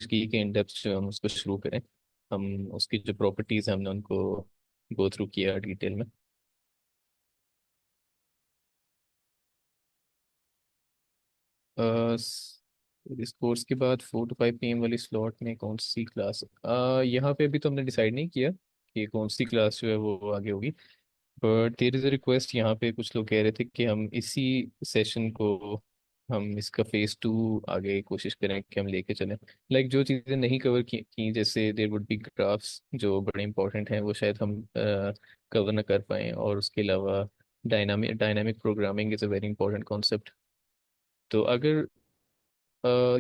की कि in depth जो हम उसको शुरू करें। हम उसकी जो प्रॉपर्टीज़ हैं हमने उनको गो थ्रू किया डिटेल में। इस कोर्स के बाद 4 to 5 PM वाली स्लॉट में कौन सी क्लास, यहाँ पे अभी तो हमने डिसाइड नहीं किया कि कौन सी क्लास जो है वो आगे होगी। But there is a request, यहाँ पे कुछ लोग कह रहे थे कि हम इसी सेशन को हम इसका फेज 2 आगे कोशिश करें कि हम लेके चलें। जो चीज़ें नहीं कवर की जैसे देयर वुड बी ग्राफ्स जो बड़े इंपॉर्टेंट हैं, वो शायद हम कवर ना कर पाएँ। और उसके अलावा dynamic programming is a very important concept. तो अगर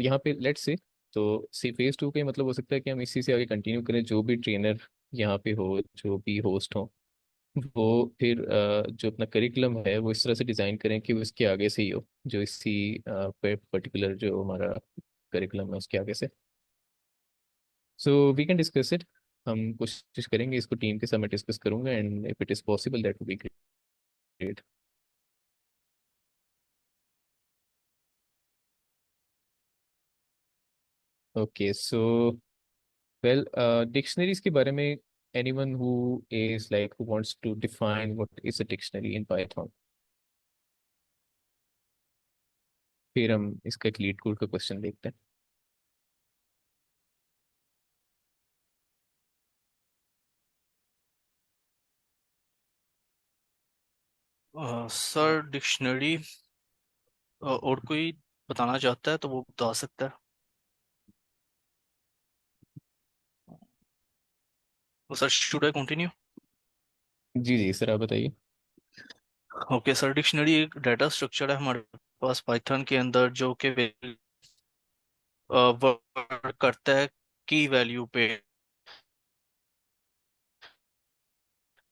यहाँ पे लेट्स से, तो सी फेज 2 के मतलब हो सकता है कि हम इसी से आगे कंटिन्यू करें, जो भी ट्रेनर यहाँ पे हो, जो भी होस्ट हो, वो फिर जो अपना करिकुलम है वो इस तरह से डिज़ाइन करें कि वो इसके आगे से ही हो, जो इसी पर्टिकुलर जो हमारा करिकुलम है उसके आगे से। So we can discuss it. हम कोशिश करेंगे इसको, टीम के साथ मैं डिस्कस करूंगा, and if it is possible that would be great. Okay so well, dictionaries के बारे में anyone who is like who wants to define what is a dictionary in Python? फिर हम इसका एक लीड कोड का क्वेश्चन देखते हैं। सर डिक्शनरी और कोई बताना चाहता है तो वो बता सकता है। तो सर शुड आई कंटिन्यू? जी जी सर, आप बताइए। ओके सर, डिक्शनरी एक डाटा स्ट्रक्चर है हमारे पास पाइथन के अंदर जो कि वर्क करता है की वैल्यू पे।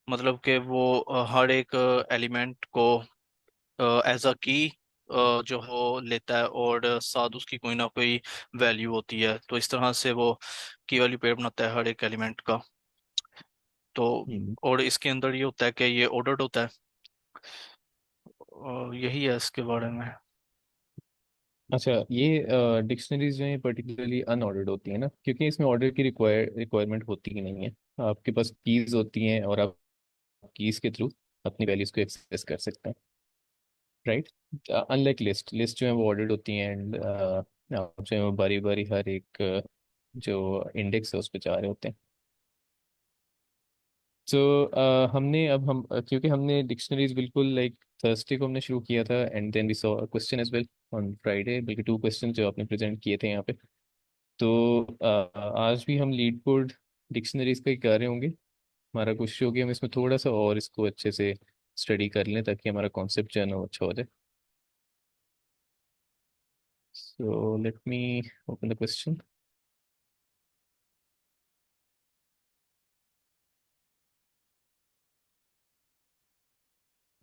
मतलब कि वो हर एक एलिमेंट को एज अ की जो हो लेता है और साथ उसकी कोई ना कोई वैल्यू होती है, तो इस तरह से वो की वैल्यू पेयर बनाता है हर एक एलिमेंट का। तो हम्म। और इसके अंदर ये होता है कि ये ऑर्डर्ड होता है। यही है इसके बारे में। अच्छा, ये डिक्शनरीज जो है पर्टिकुलरली अनऑर्डर्ड होती है ना, क्योंकि इसमें ऑर्डर की रिक्वायरमेंट होती ही नहीं है। आपके पास कीज होती हैं और आप कीज के थ्रू अपनी वैल्यूज को एक्सेस कर सकते हैं, राइट। अनलाइक लिस्ट लिस्ट जो है वो ऑर्डर्ड होती हैं, एंड आप जो है वो बारी बारी हर एक जो इंडेक्स है उस पर जा रहे होते हैं। सो हमने अब हम क्योंकि हमने डिक्शनरीज बिल्कुल थर्सडे को हमने शुरू किया था, and then we saw question as well on Friday, बल्कि 2 क्वेश्चन जो आपने प्रेजेंट किए थे यहाँ पे। तो आज भी हम लीड कोड डिक्शनरीज का ही कर रहे होंगे। हमारा कोशिश होगी हम इसमें थोड़ा सा और इसको अच्छे से स्टडी कर लें, ताकि हमारा कॉन्सेप्ट जो है ना वो अच्छा हो जाए। So let me open the question.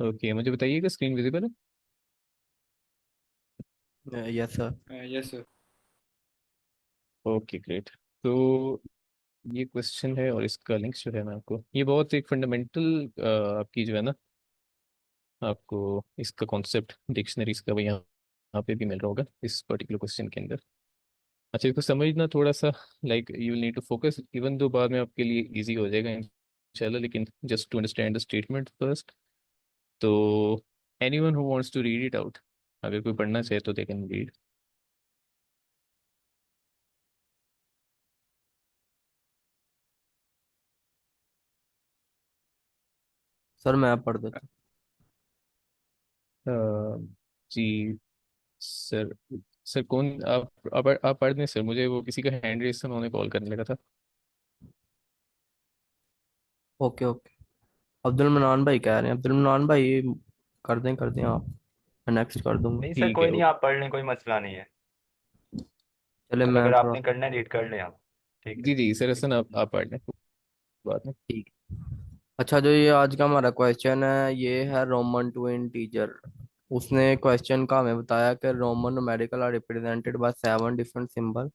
Okay, मुझे बताइएगा स्क्रीन विजिबल है? Yes sir. Yes sir. Okay great. तो ये क्वेश्चन है, और इसका लिंक जो है मैं आपको, ये बहुत एक फंडामेंटल आपकी जो है ना, आपको इसका कॉन्सेप्ट डिक्शनरीज का भी यहाँ पे भी मिल रहा होगा इस पर्टिकुलर क्वेश्चन के अंदर। अच्छा, इसको समझना थोड़ा सा, you need to focus, even though बाद में आपके लिए इजी हो जाएगा इंशाल्लाह, लेकिन just to understand the statement first. तो anyone who wants to read it out, अगर कोई पढ़ना चाहे तो दे कैन रीड। सर मैं पढ़ देता जी सर। सर कौन आप पढ़ दें सर, मुझे वो किसी का हैंड रेस था, उन्होंने कॉल करने लगा था। हूँ। Okay okay. अब्दुल मनान भाई कह रहे हैं, अब्दुल मनान भाई कर दें आप, मैं नेक्स्ट कर दूंगा। नहीं सर, ठीक है, कोई नहीं, आप पढ़ लें, कोई मसला नहीं है। चले अब मैं अगर थोड़ा। आपने करना है रीड कर लें आप। ठीक है। जी जी सर, हसन आप पढ़ लें, बात नहीं। ठीक। अच्छा, जो ये आज का हमारा क्वेश्चन है ये है रोमन टू इंटीजर। उसने क्वेश्चन का हमें बताया कि Roman numerical are represented by 7 different symbol.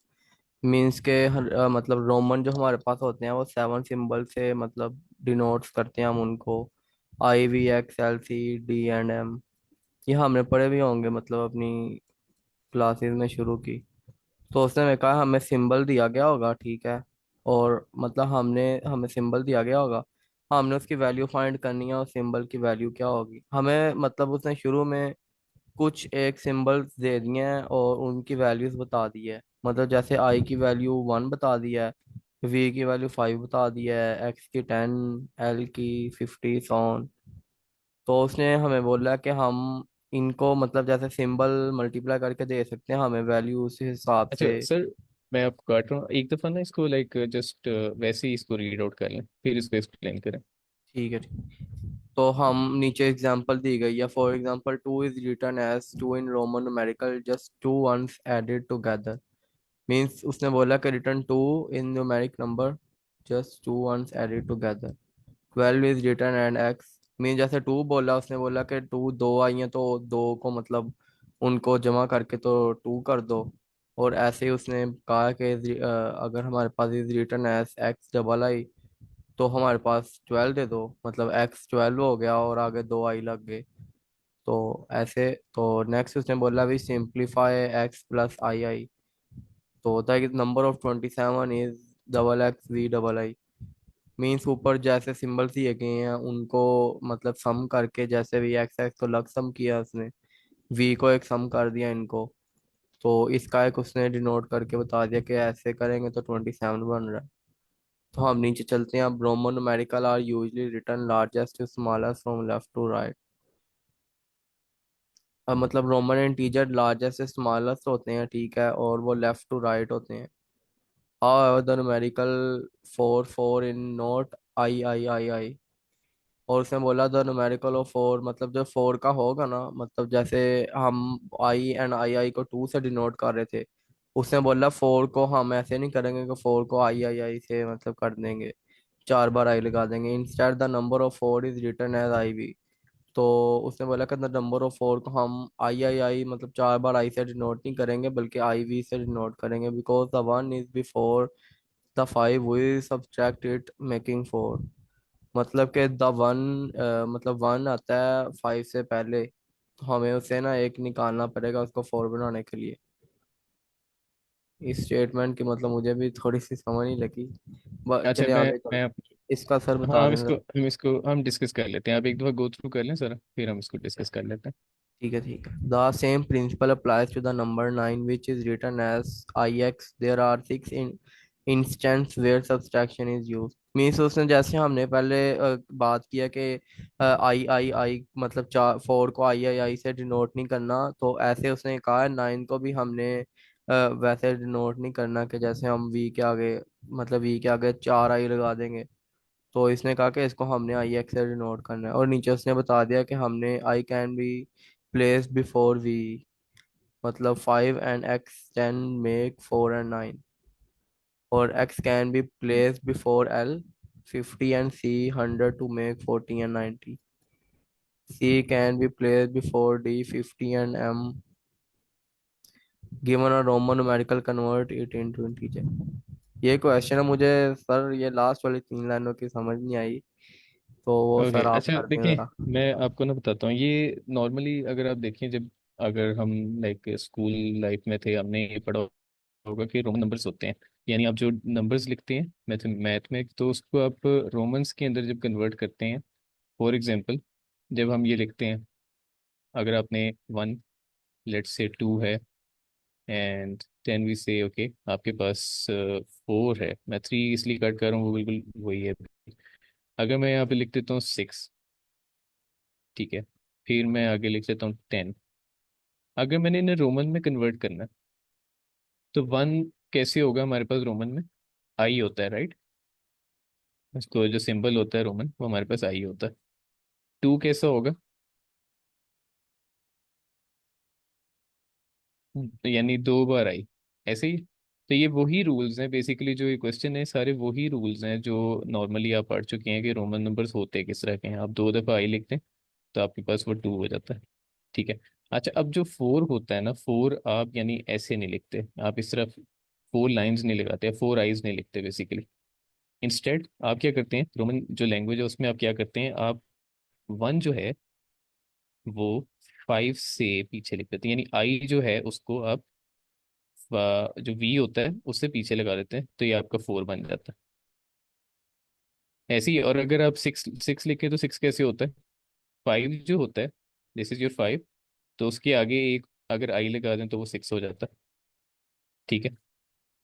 Means के मतलब रोमन जो हमारे पास होते हैं वो 7 सिंबल से मतलब डिनोट्स करते हैं हम उनको। IVXLCDM, ये हमने पढ़े भी होंगे मतलब अपनी क्लासेस में शुरू की। तो उसने मेरे कहा हमें सिंबल दिया गया होगा, ठीक है, और मतलब हमने हमें सिंबल दिया गया होगा, हमने उसकी वैल्यू फाइंड करनी है और सिंबल की वैल्यू क्या होगी हमें, मतलब उसने शुरू में कुछ एक सिंबल्स दे दिए हैं और उनकी वैल्यूज बता दी है, मतलब जैसे आई की वैल्यू 1 बता दी है, वी की वैल्यू 5 बता दी है, एक्स की 10, एल की 50 सॉन। तो उसने हमें बोला कि हम इनको मतलब जैसे सिंबल मल्टीप्लाई करके दे सकते हैं हमें वैल्यू उस हिसाब अच्छा से। सर, मैं आपको काट रहा हूँ एक दफ़ा ना, इसको लाइक जस्ट वैसे ही इसको रीड आउट कर लें, फिर इसको एक्सप्लेन करें। ठीक है, ठीक। तो हम नीचे एग्जांपल दी गई है, for example 2 is written as 2 in Roman numerical just 2 once added together. Means उसने बोला कि return 2 in numeric number just 2 once added together. 12 is return and X. Mean जैसे 2 बोला, उसने बोला कि 2 दो आई हैं तो दो को मतलब उनको जमा करके तो 2 कर दो। और ऐसे ही उसने कहा कि अगर हमारे पास is return as x double I तो हमारे पास 12 दे दो, मतलब एक्स 12 हो गया और आगे दो आई लग गए। तो ऐसे, तो नेक्स्ट उसने बोला भी simplify X plus I I, तो होता है कि number of 27 is double X V double I. Means ऊपर जैसे सिंबल्स दिए गए हैं उनको मतलब सम करके, जैसे भी एक्स एक्स तो लग सम किया उसने, वी को एक सम कर दिया इनको, तो इसका एक उसने डिनोट करके बता दिया कि ऐसे करेंगे तो 27 बन रहा है। तो हम नीचे चलते हैं। अब Roman numerical are usually return largest to smallest from left to right. अब मतलब रोमन इंटीजर लार्जेस्ट से स्मॉलेस्ट होते हैं, ठीक है, और वो लेफ्ट टू राइट होते हैं। However, the numerical 4 4 in note I और उसने बोला द न्यूमेरिकल ऑफ 4, मतलब जो 4 का होगा ना, मतलब जैसे हम आई एंड आई को 2 से डिनोट कर रहे थे, उसने बोला 4 को हम ऐसे नहीं करेंगे कि 4 को आई से मतलब कर देंगे, 4 बार आई लगा देंगे। Instead the number of 4 is return as I V. तो उसने बोला कि द नंबर ऑफ 4 को हम आई मतलब 4 बार आई से डिनोट नहीं करेंगे बल्कि आई वी से डिनोट करेंगे, because the 1 is before the 5 V subtract it making 4। मतलब कि द वन, मतलब 1 आता है 5 से पहले, तो हमें उसे ना एक निकालना पड़ेगा उसको 4 बनाने के लिए। इस स्टेटमेंट की मतलब मुझे भी थोड़ी सी समझ नहीं लगी, अच्छा चलिए आगे मैं चलते हैं। इसका सर हाँ, बता दें जरा। हम डिस्कस कर लेते हैं, आप एक दफ़ा गो थ्रू कर लें सर, फिर हम इसको डिस्कस कर लेते हैं। ठीक है, ठीक है। The same principle applies to the number 9 which is written as I X. There are 6 in instance where subtraction is use. Means उसने जैसे हमने पहले बात किया कि आई मतलब 4 को आई से डिनोट नहीं करना, तो ऐसे उसने कहा है 9 को भी हमने वैसे डिनोट नहीं करना कि जैसे हम वी के आगे, मतलब वी के आगे 4 आई लगा देंगे। तो इसने कहा कि इसको हमने आई एक्स से डिनोट करना है, और नीचे उसने बता दिया कि हमने I can be place before V, मतलब 5 एंड एक्स 10 मेक 4 एंड 9, और x can be place before l 50 and c 100 to make 40 and 90। c can be placed before d 50 and m given a Roman numerical convert it into integer। ये question है, मुझे sir ये last वाली 3 लाइनों की समझ नहीं आई, तो वो ओके सर आप अच्छा कर दें देखिए, जरा। मैं आपको ना बताता हूँ, ये नॉर्मली अगर आप देखें, जब अगर हम लाइक स्कूल लाइफ में थे, हमने ये पढ़ा होगा कि रोमन नंबर्स होते हैं, यानी आप जो नंबर्स लिखते हैं मैथ में, तो उसको आप रोमन्स के अंदर जब कन्वर्ट करते हैं। फॉर एग्जांपल, जब हम ये लिखते हैं, अगर आपने 1, लेट्स से 2 है, एंड 10 वी से ओके, आपके पास 4 है, मैं 3 इसलिए कट कर रहा हूँ, वो बिल्कुल वही है। अगर मैं यहाँ पे लिख देता हूँ 6, ठीक है, फिर मैं आगे लिख देता हूँ 10। अगर मैंने इन्हें रोमन में कन्वर्ट करना है, तो 1 कैसे होगा हमारे पास रोमन में? आई होता है, राइट? उसको जो सिंबल होता है रोमन, वो हमारे पास आई होता है। 2 कैसा होगा? यानी 2 बार आई, ऐसे ही। तो ये वही रूल्स हैं बेसिकली, जो ये क्वेश्चन है सारे वही रूल्स हैं जो नॉर्मली आप पढ़ चुके हैं कि रोमन नंबर्स होते किस तरह के हैं। आप 2 दफ़ा आई लिखते हैं तो आपके पास वो 2 हो जाता है, ठीक है। अच्छा, अब जो 4 होता है ना, 4 आप यानी ऐसे नहीं लिखते, आप इस तरफ 4 लाइन्स नहीं लगाते, 4 आइज नहीं लिखते बेसिकली। इंस्टेड आप क्या करते हैं, रोमन जो लैंग्वेज है उसमें आप क्या करते हैं, आप 1 जो है वो 5 से पीछे लिख देते हैं, यानी आई जो है उसको आप जो वी होता है उससे पीछे लगा देते हैं, तो ये आपका 4 बन जाता है ऐसे ही। और अगर आप 6 6 लिखे तो 6 कैसे होता है? 5 जो होता है, दिस इज योर 5, तो उसके आगे एक अगर आई लगा दें तो वो 6 हो जाता है। ठीक है,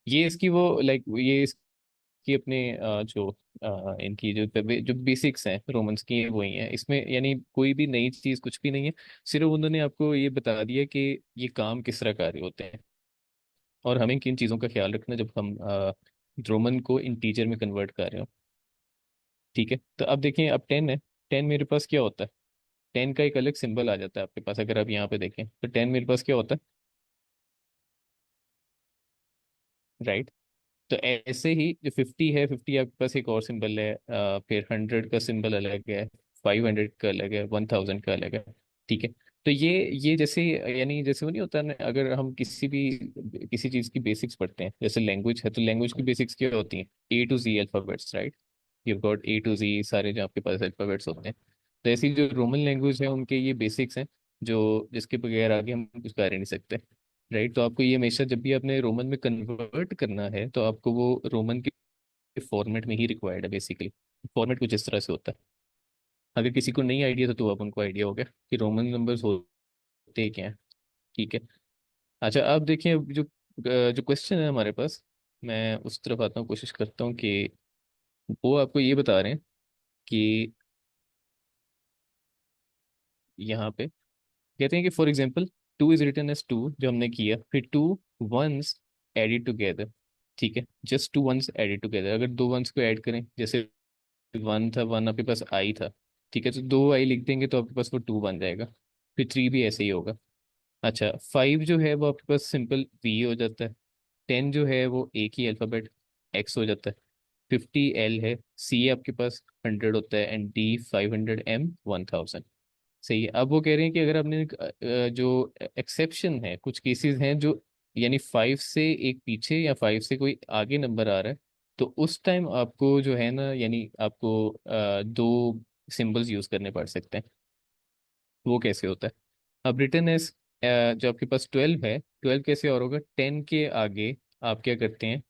ये इसकी वो लाइक ये इसकी अपने जो इनकी जो बेसिक्स हैं रोमन्स की वही हैं इसमें, यानी कोई भी नई चीज़ कुछ भी नहीं है। सिर्फ उन्होंने आपको ये बता दिया कि ये काम किस तरह कार्य होते हैं, और हमें किन चीज़ों का ख्याल रखना जब हम रोमन को इंटीजर में कन्वर्ट कर रहे हो। ठीक है, तो अब देखिए, अब 10 है। 10 मेरे पास क्या होता है? 10 का एक अलग सिंबल आ जाता है आपके पास, अगर आप यहाँ पे देखें तो 10 मेरे पास क्या होता है? राइट। तो ऐसे ही जो 50 है, 50 आपके पास एक और सिंबल है, फिर 100 का सिंबल अलग है, 500 का अलग है, 1000 का अलग है। ठीक है, तो ये जैसे, यानी जैसे वो नहीं होता ना, अगर हम किसी चीज़ की बेसिक्स पढ़ते हैं, जैसे लैंग्वेज है, तो लैंग्वेज की बेसिक्स क्या होती हैं? A to Z alphabets, right. You got A to Z सारे जो आपके पास अल्फ़ाबेट्स होते हैं। तो ऐसी जो रोमन लैंग्वेज है उनके ये बेसिक्स हैं, जो जिसके बगैर आगे हम कुछ कर ही नहीं सकते। राइट, तो आपको ये हमेशा जब भी आपने रोमन में कन्वर्ट करना है तो आपको वो रोमन के फॉर्मेट में ही रिक्वायर्ड है बेसिकली। फॉर्मेट कुछ इस तरह से होता है। अगर किसी को नहीं आइडिया तो अब उनको आइडिया हो गया कि रोमन नंबर्स होते क्या हैं। ठीक है। अच्छा, अब देखिए, अब जो क्वेश्चन है हमारे पास, मैं उस तरफ आता हूँ, कोशिश करता हूँ कि वो आपको ये बता रहे हैं कि यहाँ पे कहते हैं कि for example 2 is written as 2, जो हमने किया, फिर 2 वंस एडिड टुगेदर। ठीक है, जस्ट 2 वंस एडिड टुगेदर, अगर दो वंस को ऐड करें, जैसे 1 था, 1 आपके पास आई था। ठीक है, तो 2 आई लिख देंगे तो आपके पास वो 2 बन जाएगा। फिर 3 भी ऐसे ही होगा। अच्छा, 5 जो है वो आपके पास सिंपल वी हो जाता है। 10 जो है वो एक ही अल्फ़ाबेट एक्स हो जाता है। 50 एल है। सी आपके पास 100 होता है, एंड डी 500, एम 1000। सही है। अब वो कह रहे हैं कि अगर आपने जो एक्सेप्शन है, कुछ केसेस हैं जो, यानी 5 से एक पीछे या 5 से कोई आगे नंबर आ रहा है, तो उस टाइम आपको जो है ना, यानी आपको दो सिंबल्स यूज करने पड़ सकते हैं। वो कैसे होता है? अब रिटर्न एज, जो आपके पास 12 है, 12 कैसे और होगा? 10 के आगे आप क्या करते हैं?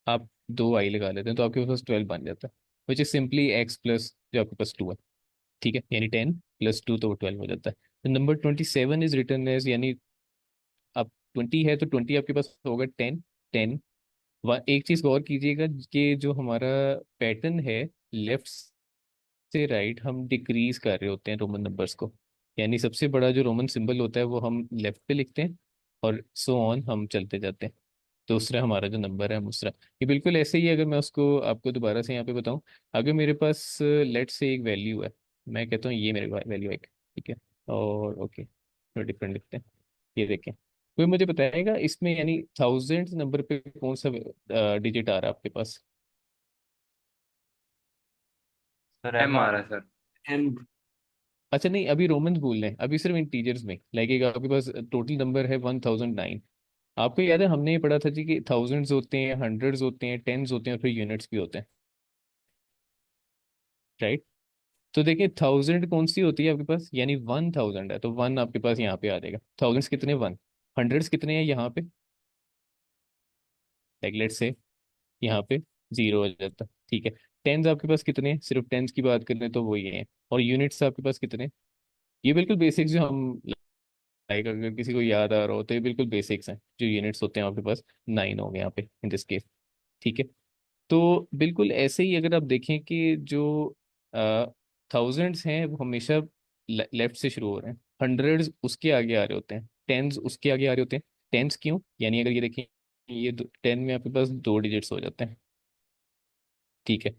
आप दो आई लगा लेते हैं, तो आपके पास 12 बन जाता है, which is simply x plus जो आपके पास 2 है। ठीक है, यानी 10 + 2 तो वो 12 हो जाता है। तो नंबर 27 इज रिटर्न एज, यानी अब 20 है तो 20 आपके पास होगा 10। 10, एक चीज गौर कीजिएगा कि जो हमारा पैटर्न है, लेफ्ट से राइट हम डिक्रीज कर रहे होते हैं रोमन नंबर्स को। यानी सबसे बड़ा जो रोमन सिंबल होता है वो हम लेफ्ट पे लिखते हैं, और सो ऑन हम चलते जाते हैं। दूसरा हमारा जो नंबर है दूसरा, ये बिल्कुल ऐसे ही है। अगर मैं उसको आपको दोबारा से यहाँ पे बताऊँ, अगर मेरे पास लेट से एक वैल्यू है, मैं कहता हूँ ये मेरे वैल्यू है, ठीक है, और ओके, डिफरेंट लिखते हैं। ये देखें, कोई मुझे बताएगा इसमें, यानी थाउजेंड नंबर पे कौन सा डिजिट आ रहा है आपके पास? सर एम एम आ आ रहा रहा है। है सर, एम। अच्छा नहीं, अभी रोमन्स बोल रहे हैं, अभी सिर्फ इंटीजर्स में, लाइक एक आपके पास टोटल नंबर है 1009। आपको याद है हमने ये पढ़ा था जी कि थाउजेंड्स होते हैं, हंड्रेड्स होते हैं, टेंस होते हैं, और फिर यूनिट्स भी होते हैं, राइट। तो देखिए, थाउजेंड कौन सी होती है आपके पास? यानी 1000 है तो 1 आपके पास यहाँ पे आ जाएगा। थाउजेंड्स कितने? 1। हंड्रेड्स कितने हैं यहाँ पे? लाइक लेट्स से यहाँ पे 0 हो जाता है। ठीक है, टेंस आपके पास कितने हैं? सिर्फ टेंस की बात करें तो वही है। और यूनिट्स आपके पास कितने? ये बिल्कुल बेसिक्स जो हम, लाइक अगर किसी को याद आ रहा हो तो ये बिल्कुल बेसिक्स हैं, जो यूनिट्स होते हैं आपके पास 9 हो गए यहाँ पे इन दिस केस। ठीक है, तो बिल्कुल ऐसे ही अगर आप देखें कि जो थाउजेंड्स हैं वो हमेशा लेफ्ट से शुरू हो रहे हैं, हंड्रेड्स उसके आगे आ रहे होते हैं, टेंस उसके आगे आ रहे होते हैं। टेंस क्यों? यानी अगर ये देखें, ये 10 में आपके पास दो डिजिट्स हो जाते हैं। ठीक है,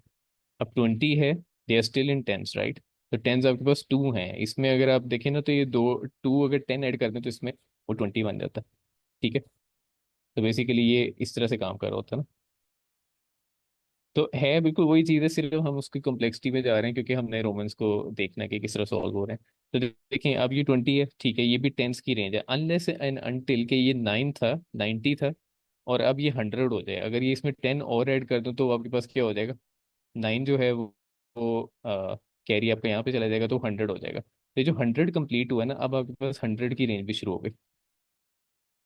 अब 20 है, they are still in tens, right. तो टेंस आपके पास 2 हैं, इसमें अगर आप देखें ना तो ये दो, 2 अगर 10 ऐड कर दें तो इसमें वो 20 बन जाता है। ठीक है, तो बेसिकली ये इस तरह से काम कर रहा होता है ना। तो है बिल्कुल वही चीज़ है, सिर्फ हम उसकी कॉम्प्लेक्सिटी में जा रहे हैं क्योंकि हमने रोमन्स को देखना है कि किस तरह सॉल्व हो रहे हैं। तो देखें, अब ये 20 है, ठीक है, ये भी टेंस की रेंज है, अनलेस एंड अनटिल के ये 9 था, 90 था, और अब ये 100 हो जाए। अगर ये इसमें 10 और ऐड कर दूं तो आपके पास क्या हो जाएगा? 9 जो है वो कैरी आपका यहाँ पे चला जाएगा, तो 100 हो जाएगा। तो ये जो 100 कंप्लीट हुआ है ना, अब आपके पास 100 की रेंज भी शुरू हो गई।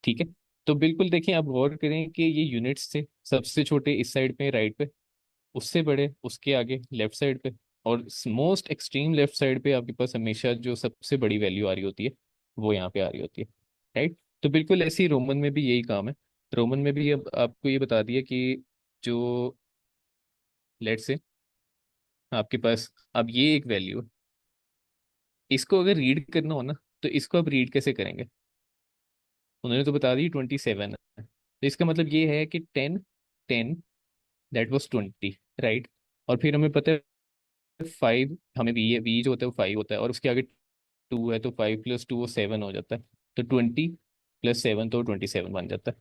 ठीक है, तो बिल्कुल देखिए, आप गौर करें कि ये यूनिट्स थे, सबसे छोटे इस साइड पे राइट पे, उससे बड़े उसके आगे लेफ्ट साइड पे, और मोस्ट एक्सट्रीम लेफ्ट साइड पे आपके पास हमेशा जो सबसे बड़ी वैल्यू आ रही होती है वो यहाँ पे आ रही होती है। राइट। तो बिल्कुल ऐसे ही रोमन में भी यही काम है। रोमन में भी अब आपको ये बता दिया कि जो लेट से आपके पास अब ये एक वैल्यू है, इसको अगर रीड करना हो ना, तो इसको आप रीड कैसे करेंगे? उन्होंने तो बता दी 27 है, तो इसका मतलब ये है कि 10, दैट वाज 20, राइट। और फिर हमें पता है 5, हमें वी जो होता है वो 5 होता है, और उसके आगे 2 है, तो 5 + 2 वो 7 हो जाता है। तो 20 + 7 तो 27 बन जाता है।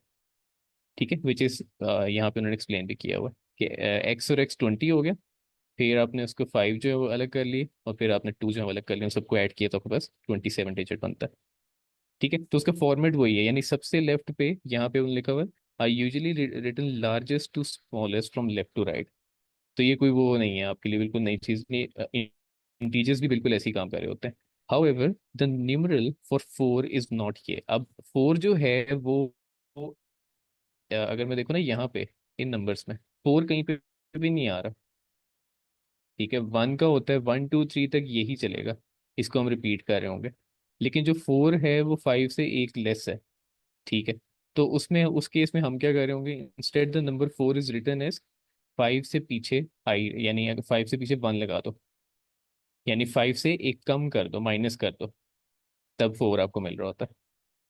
ठीक है, विच इज यहाँ पे उन्होंने एक्सप्लेन भी किया हुआ है कि एक्स और एक्स 20 हो गया, फिर आपने उसको 5 जो है वो अलग कर लिए, और फिर आपने 2 जो है वो अलग कर लिए, उन सबको ऐड किया तो आपके पास 27 डिजिट बनता है। ठीक है, तो उसका फॉर्मेट वही है, यानी सबसे लेफ्ट पे यहाँ पे उन्होंने लिखा हुआ है I usually written largest to smallest from left to right. तो ये कोई वो नहीं है आपके लिए, बिल्कुल नई चीज़ नहीं। इंटीजर्स भी बिल्कुल ऐसे ही काम कर रहे होते हैं। However the numeral for 4 is not ये। अब 4 जो है वो अगर मैं देखूँ ना यहाँ पे इन नंबर्स में 4 कहीं पे भी नहीं आ रहा। ठीक है, 1 का होता है 1 2 3 तक यही चलेगा, इसको हम रिपीट कर रहे होंगे। लेकिन जो 4 है वो 5 से एक लेस है। ठीक है, तो उसमें उस केस में हम क्या कर रहे होंगे, instead the number 4 is written as 5 से पीछे आई, यानी अगर 5 से पीछे 1 लगा दो, यानी 5 से एक कम कर दो, माइनस कर दो, तब 4 आपको मिल रहा होता है।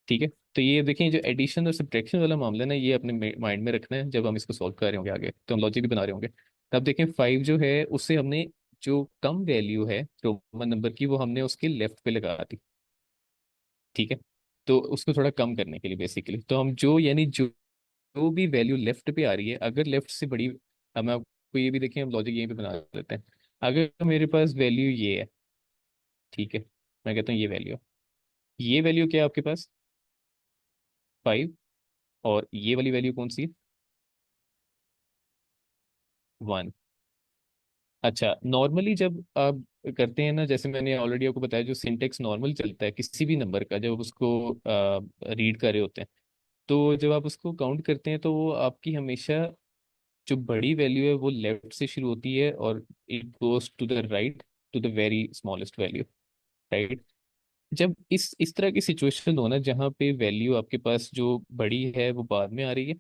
ठीक है, तो ये देखिए जो एडिशन और सब्ट्रैक्शन वाला मामला है ना, ये अपने माइंड में रखना है जब हम इसको सॉल्व कर रहे होंगे आगे, तो हम लॉजिक भी बना रहे होंगे। तब देखें 5 जो है उससे हमने जो कम वैल्यू है रोमन नंबर की वो हमने उसके लेफ्ट पे लगा दी। ठीक है, तो उसको थोड़ा कम करने के लिए बेसिकली तो हम जो यानी जो भी वैल्यू लेफ्ट पे आ रही है, अगर लेफ्ट से बड़ी, अब मैं आपको ये भी देखें, हम लॉजिक यहीं पे बना लेते हैं। अगर मेरे पास वैल्यू ये है, ठीक है, मैं कहता हूँ ये वैल्यू क्या है आपके पास, 5, और ये वाली वैल्यू कौन सी है, 1। अच्छा, नॉर्मली जब आप करते हैं ना, जैसे मैंने ऑलरेडी आपको बताया, जो सिंटेक्स नॉर्मल चलता है किसी भी नंबर का जब उसको रीड कर रहे होते हैं, तो जब आप उसको काउंट करते हैं तो वो आपकी हमेशा जो बड़ी वैल्यू है वो लेफ्ट से शुरू होती है और it goes to the right to the very smallest value, right. जब इस तरह की सिचुएशन हो ना जहाँ पे वैल्यू आपके पास जो बड़ी है वो बाद में आ रही है,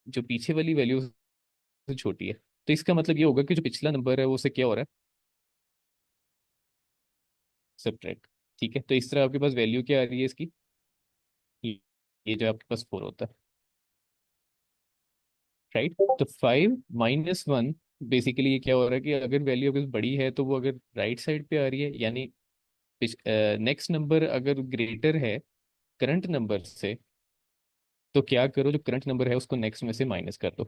जो पीछे वाली वैल्यू से छोटी है, तो इसका मतलब ये होगा कि जो पिछला नंबर है वो उससे क्या हो रहा है, सब्ट्रैक्ट। ठीक है, तो इस तरह आपके पास वैल्यू क्या आ रही है इसकी, ये ये जो आपके पास 4 होता है, राइट। तो 5 - 1, बेसिकली ये क्या हो रहा है कि अगर वैल्यू अगर बड़ी है तो वो अगर राइट साइड पे आ रही है, यानी नेक्स्ट नंबर अगर ग्रेटर है करंट नंबर से, तो क्या करो, जो करंट नंबर है उसको नेक्स्ट में से माइनस कर दो।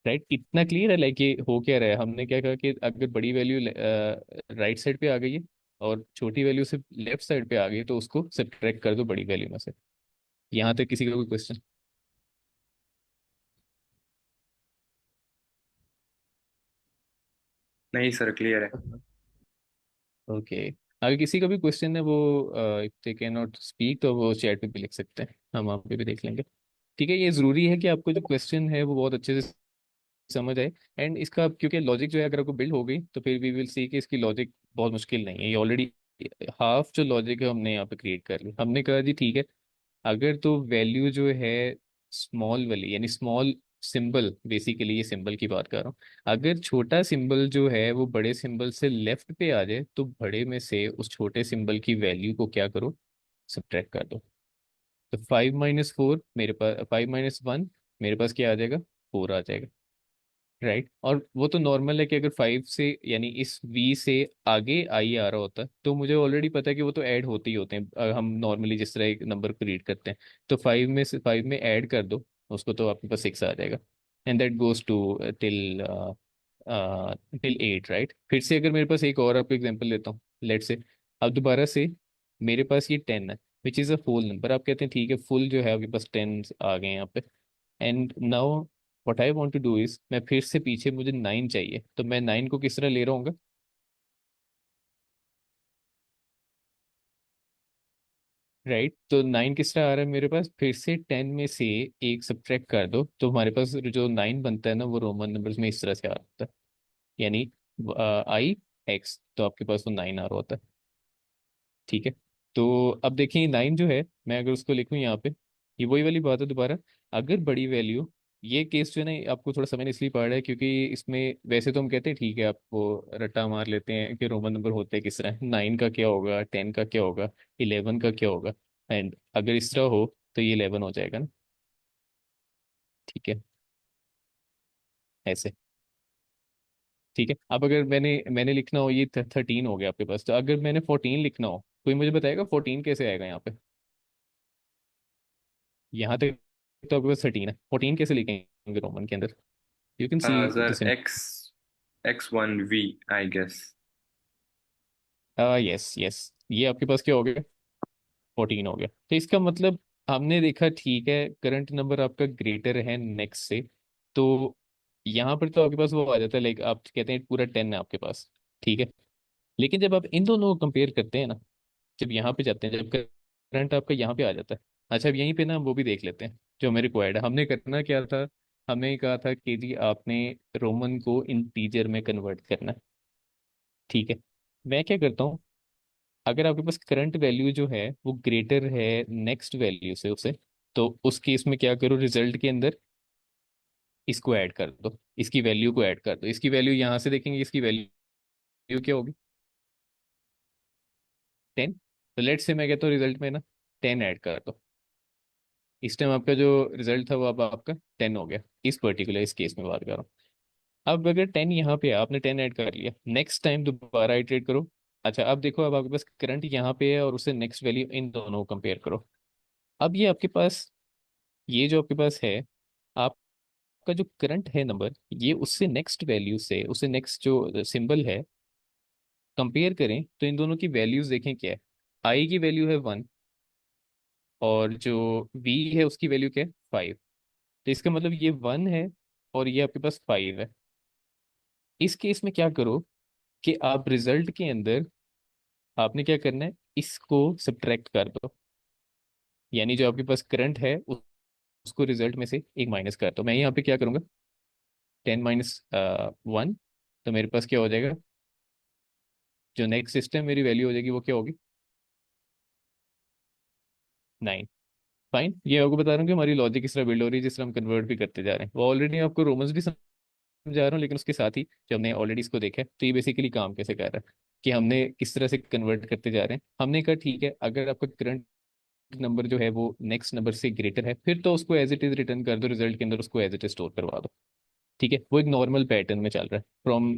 राइट, इतना क्लियर है, लाइक ये हो क्या रहा है, हमने क्या कहा कि अगर बड़ी वैल्यू राइट साइड पे आ गई है और छोटी वैल्यू से लेफ्ट साइड पे आ गई है, तो उसको सब्ट्रैक्ट कर दो बड़ी वैल्यू में से। यहाँ तक किसी का कोई क्वेश्चन? नहीं सर, क्लियर है। ओके, अगर किसी का भी क्वेश्चन है वो if they can not speak तो वो चैट पे भी लिख सकते हैं, हम वहाँ पे भी देख लेंगे। ठीक है, ये ज़रूरी है कि आपको जो क्वेश्चन है वो बहुत अच्छे से समझ आए। एंड इसका क्योंकि लॉजिक जो है अगर आपको बिल्ड हो गई तो फिर वी विल सी कि इसकी लॉजिक बहुत मुश्किल नहीं है, ये ऑलरेडी हाफ जो लॉजिक है हमने यहाँ पे क्रिएट कर ली। हमने कहा जी ठीक है, अगर तो वैल्यू जो है स्मॉल वाली, यानी स्मॉल सिंबल, बेसिकली ये सिंबल की बात कर रहा हूँ, अगर छोटा सिंबल जो है वो बड़े सिंबल से लेफ्ट पे आ जाए तो बड़े में से उस छोटे सिंबल की वैल्यू को क्या करो, सब्ट्रैक्ट कर दो। तो 5 - 4 मेरे पास, 5 - 1 मेरे पास क्या आ जाएगा, 4 आ जाएगा, राइट। और वो तो नॉर्मल है कि अगर 5 से यानी इस वी से आगे आई आ रहा होता है तो मुझे ऑलरेडी पता है कि वो तो ऐड होते ही होते हैं, हम नॉर्मली जिस तरह एक नंबर को रीड करते हैं। तो 5 में ऐड कर दो उसको, तो आपके पास 6 आ जाएगा, and that goes to till 8, right. फिर से अगर मेरे पास एक और आपको एग्जांपल लेता हूँ, लेट से अब दोबारा से मेरे पास ये 10 है, which is a full number. आप कहते हैं ठीक है, फुल जो है आपके पास 10 आ गए हैं यहाँ पे। And now what I want to do is, मैं फिर से पीछे मुझे 9 चाहिए, तो मैं 9 को किस तरह ले रहा हूँ? राइट, तो 9 किस तरह आ रहा है मेरे पास, फिर से 10 में से एक सब्ट्रैक्ट कर दो तो हमारे पास जो 9 बनता है ना वो रोमन नंबर्स में इस तरह से आ रहा है, यानी IX, तो आपके पास वो 9 आ रहा होता है। ठीक है, तो अब देखिए 9 जो है, मैं अगर उसको लिखूं यहाँ पे, ये वही वाली बात है दोबारा, अगर बड़ी वैल्यू, ये केस जो है ना आपको थोड़ा समझ इसलिए पड़ रहा है क्योंकि इसमें वैसे तो हम कहते हैं ठीक है, आपको रट्टा मार लेते हैं कि रोमन नंबर होते हैं किस तरह, 9 का क्या होगा, 10 का क्या होगा, 11 का क्या होगा, एंड अगर इस तरह हो तो ये 11 हो जाएगा ना। ठीक है, ऐसे। ठीक है, अब अगर मैंने मैंने लिखना हो, ये 13 हो गया आपके पास, तो अगर मैंने 14 लिखना हो, कोई मुझे बताएगा 14 कैसे आएगा यहाँ पे, यहाँ तक तो आपके पास 13 है, 14 कैसे लिखेंगे रोमन के अंदर, you can see the sir symbol. X1V I guess. Yes yes, ये आपके पास क्या हो गया, 14 हो गया, तो इसका मतलब हमने देखा ठीक है करंट नंबर आपका ग्रेटर है नेक्स्ट से, तो यहाँ पर तो आपके पास वो आ जाता है, लाइक आप कहते हैं पूरा 10 है आपके पास। ठीक है, लेकिन जब आप इन दोनों को कंपेयर करते हैं ना, जब यहाँ पे जाते हैं, जब करंट आपका यहाँ पे आ जाता है, अच्छा अब यहीं पे ना वो भी देख लेते हैं जो हमें रिक्वायर्ड है, हमने करना क्या था, हमें कहा था कि जी आपने रोमन को इंटीजर में कन्वर्ट करना है। ठीक है, मैं क्या करता हूँ, अगर आपके पास करंट वैल्यू जो है वो ग्रेटर है नेक्स्ट वैल्यू से उसे, तो उस केस में क्या करो, रिजल्ट के अंदर इसको ऐड कर दो, इसकी वैल्यू को ऐड कर दो, इसकी वैल्यू यहाँ से देखेंगे, इसकी वैल्यू क्या होगी, 10, तो लेट से मैं कहता हूँ रिजल्ट में ना 10 ऐड कर दो, इस टाइम आपका जो रिजल्ट था वो अब आपका 10 हो गया, इस पर्टिकुलर इस केस में बात कर रहा हूँ। अब अगर 10 यहाँ पे है, आपने 10 ऐड कर लिया, नेक्स्ट टाइम दोबारा इटरेट करो, अच्छा अब देखो अब आपके पास करंट यहाँ पे है और उससे नेक्स्ट वैल्यू, इन दोनों को कंपेयर करो, अब ये आपके पास, ये जो आपके पास है, आपका जो करंट है नंबर, ये उससे नेक्स्ट वैल्यू से, उससे नेक्स्ट जो सिंबल है कंपेयर करें, तो इन दोनों की वैल्यूज देखें क्या है, आई की वैल्यू है 1 और जो वी है उसकी वैल्यू क्या है 5, तो इसका मतलब ये 1 है और ये आपके पास 5 है। इस केस में क्या करो कि आप रिजल्ट के अंदर आपने क्या करना है, इसको सब्ट्रैक्ट कर दो, यानी जो आपके पास करंट है उसको रिजल्ट में से एक माइनस कर दो, मैं यहाँ पे क्या करूँगा, 10 - 1, तो मेरे पास क्या हो जाएगा, जो नेक्स्ट सिस्टम मेरी वैल्यू हो जाएगी वो क्या होगी, 9। फाइन, ये आपको बता रहा हूँ कि हमारी लॉजिक किस तरह बिल्ड हो रही है, जिस तरह हम कन्वर्ट भी करते जा रहे हैं, वो ऑलरेडी आपको रोमन्स भी समझा रहा हूँ, लेकिन उसके साथ ही जो हमने ऑलरेडी इसको देखा है, तो ये बेसिकली काम कैसे कर रहा है कि हमने किस तरह से कन्वर्ट करते जा रहे हैं, हमने कहा ठीक है अगर आपका करंट नंबर जो है वो नेक्स्ट नंबर से ग्रेटर है, फिर तो उसको एज इट इज रिटर्न कर दो, रिजल्ट के अंदर उसको एज इट इज स्टोर करवा दो। ठीक है, वो एक नॉर्मल पैटर्न में चल रहा है, from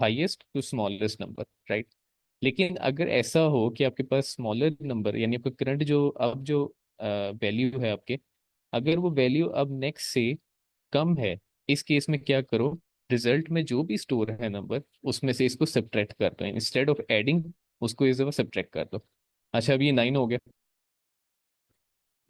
highest to smallest number, right. लेकिन अगर ऐसा हो कि आपके पास स्मॉलर नंबर, यानी आपका करंट जो अब जो वैल्यू है आपके, अगर वो वैल्यू अब नेक्स्ट से कम है, इस केस में क्या करो, रिजल्ट में जो भी स्टोर है नंबर उसमें से इसको सब्ट्रैक्ट कर दो, इंस्टेड ऑफ एडिंग उसको इस दफा सब्ट्रैक्ट कर दो। अच्छा अब ये 9 हो गया,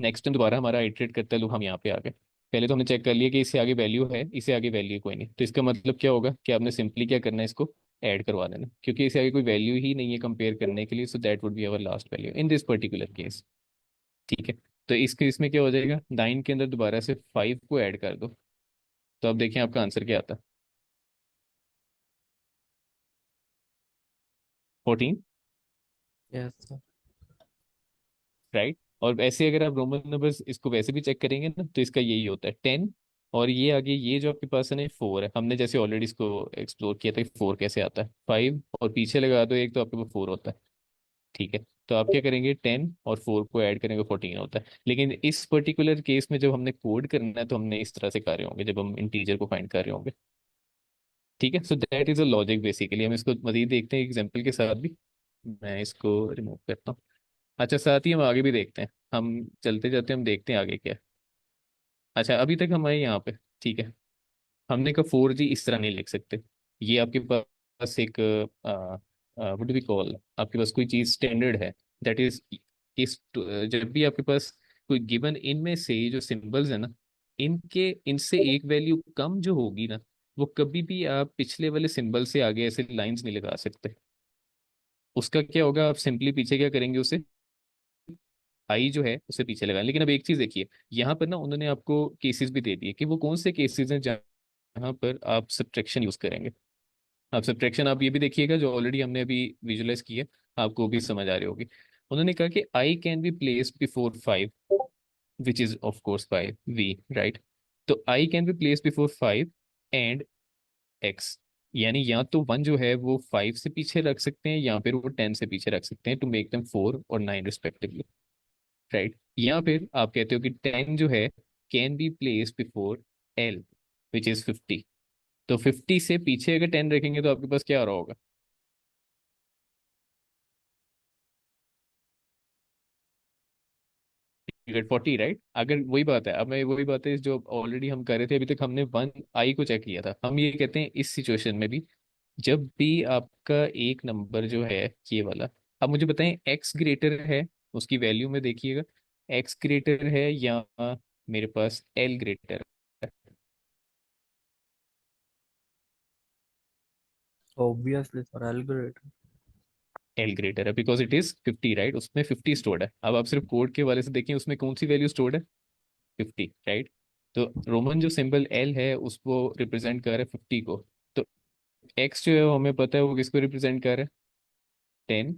नेक्स्ट टाइम दोबारा हमारा आइटरेट करते हैं, लोग हम यहाँ पे आ गए, पहले तो हमने चेक कर लिया कि इससे आगे वैल्यू है, इससे आगे वैल्यू कोई नहीं, तो इसका मतलब क्या होगा कि आपने सिंपली क्या करना है, इसको ऐड करवा देना, क्योंकि इससे आगे कोई वैल्यू ही नहीं है कंपेयर करने के लिए, so that would be our last value in this particular case. ठीक है, तो इस केस में क्या हो जाएगा, 9 के अंदर दोबारा से 5 को ऐड कर दो, तो अब देखिए आपका आंसर क्या आता है, 14, यस सर। राइट। और वैसे अगर आप रोमन नंबर्स इसको वैसे भी चेक करेंगे ना, तो इसका यही होता है 10, और ये आगे ये जो आपके पास है ना 4 है, हमने जैसे ऑलरेडी इसको एक्सप्लोर किया था कि 4 कैसे आता है, 5 और पीछे लगा दो एक, तो आपके पास 4 होता है। ठीक है, तो आप क्या करेंगे, 10 और 4 को ऐड करेंगे 14 होता है, लेकिन इस पर्टिकुलर केस में जब हमने कोड करना है तो हमने इस तरह से कर रहे होंगे, जब हम इंटीजर को फाइंड कर रहे होंगे। ठीक है, so that is a logic basically, हम इसको मजीद देखते हैं एग्जाम्पल के साथ भी, मैं इसको रिमूव करता हूँ। अच्छा, साथ ही हम आगे भी देखते हैं, हम चलते जाते हम देखते हैं आगे क्या है। अच्छा अभी तक हमारे यहाँ पे ठीक है, हमने कहा 4G इस तरह नहीं लिख सकते, ये आपके पास एक व्हाट डू वी कॉल, आपके पास कोई चीज़ स्टैंडर्ड है, दैट इज, इस जब भी आपके पास कोई गिवन इनमें से जो सिंबल्स है ना, इनके इनसे एक वैल्यू कम जो होगी ना, वो कभी भी आप पिछले वाले सिंबल से आगे ऐसे लाइंस नहीं लगा सकते, उसका क्या होगा, आप सिंपली पीछे क्या करेंगे उसे आई जो है उसे पीछे लगाएं। लेकिन अब एक चीज देखिए, यहाँ पर ना उन्होंने आपको केसेस भी दे दिए कि वो कौन से केसेस हैं जहाँ पर आप सब्ट्रैक्शन यूज करेंगे। आप सब्ट्रैक्शन आप ये भी देखिएगा जो ऑलरेडी हमने अभी विजुलाइज की है, आपको भी समझ आ रही होगी। उन्होंने कहा कि I can be placed before 5, which is of course 5v, right. तो I can be placed before 5 and x, यानी या तो 1 जो है वो 5 से पीछे रख सकते हैं या फिर वो 10 से पीछे रख सकते हैं, टू मेक देम 4 और 9 रिस्पेक्टिवली, राइट। या फिर आप कहते हो कि 10 जो है can be place before L, which is 50। तो 50 से पीछे अगर 10 रखेंगे तो आपके पास क्या आ रहा होगा? Ticket 40, right. अगर वही बात है, अब मैं वही बात है जो ऑलरेडी हम कर रहे थे, अभी तक हमने 1 आई को चेक किया था, हम ये कहते हैं इस सिचुएशन में भी जब भी आपका एक नंबर जो है ये वाला, अब मुझे बताएं एक्स ग्रेटर है, उसकी वैल्यू में देखिएगा, एक्स ग्रेटर है या मेरे पास एल ग्रेटर है? Obviously sir algorithm. L greater है बिकॉज इट इज 50, राइट। उसमें 50 स्टोर्ड है। अब आप सिर्फ कोड के वाले से देखें उसमें कौन सी वैल्यू स्टोर्ड है? 50, राइट। तो रोमन जो सिंबल एल है उसको रिप्रेजेंट कर रहा है 50 को। तो एक्स जो है वो हमें पता है वो किसको रिप्रेजेंट कर रहा है? 10,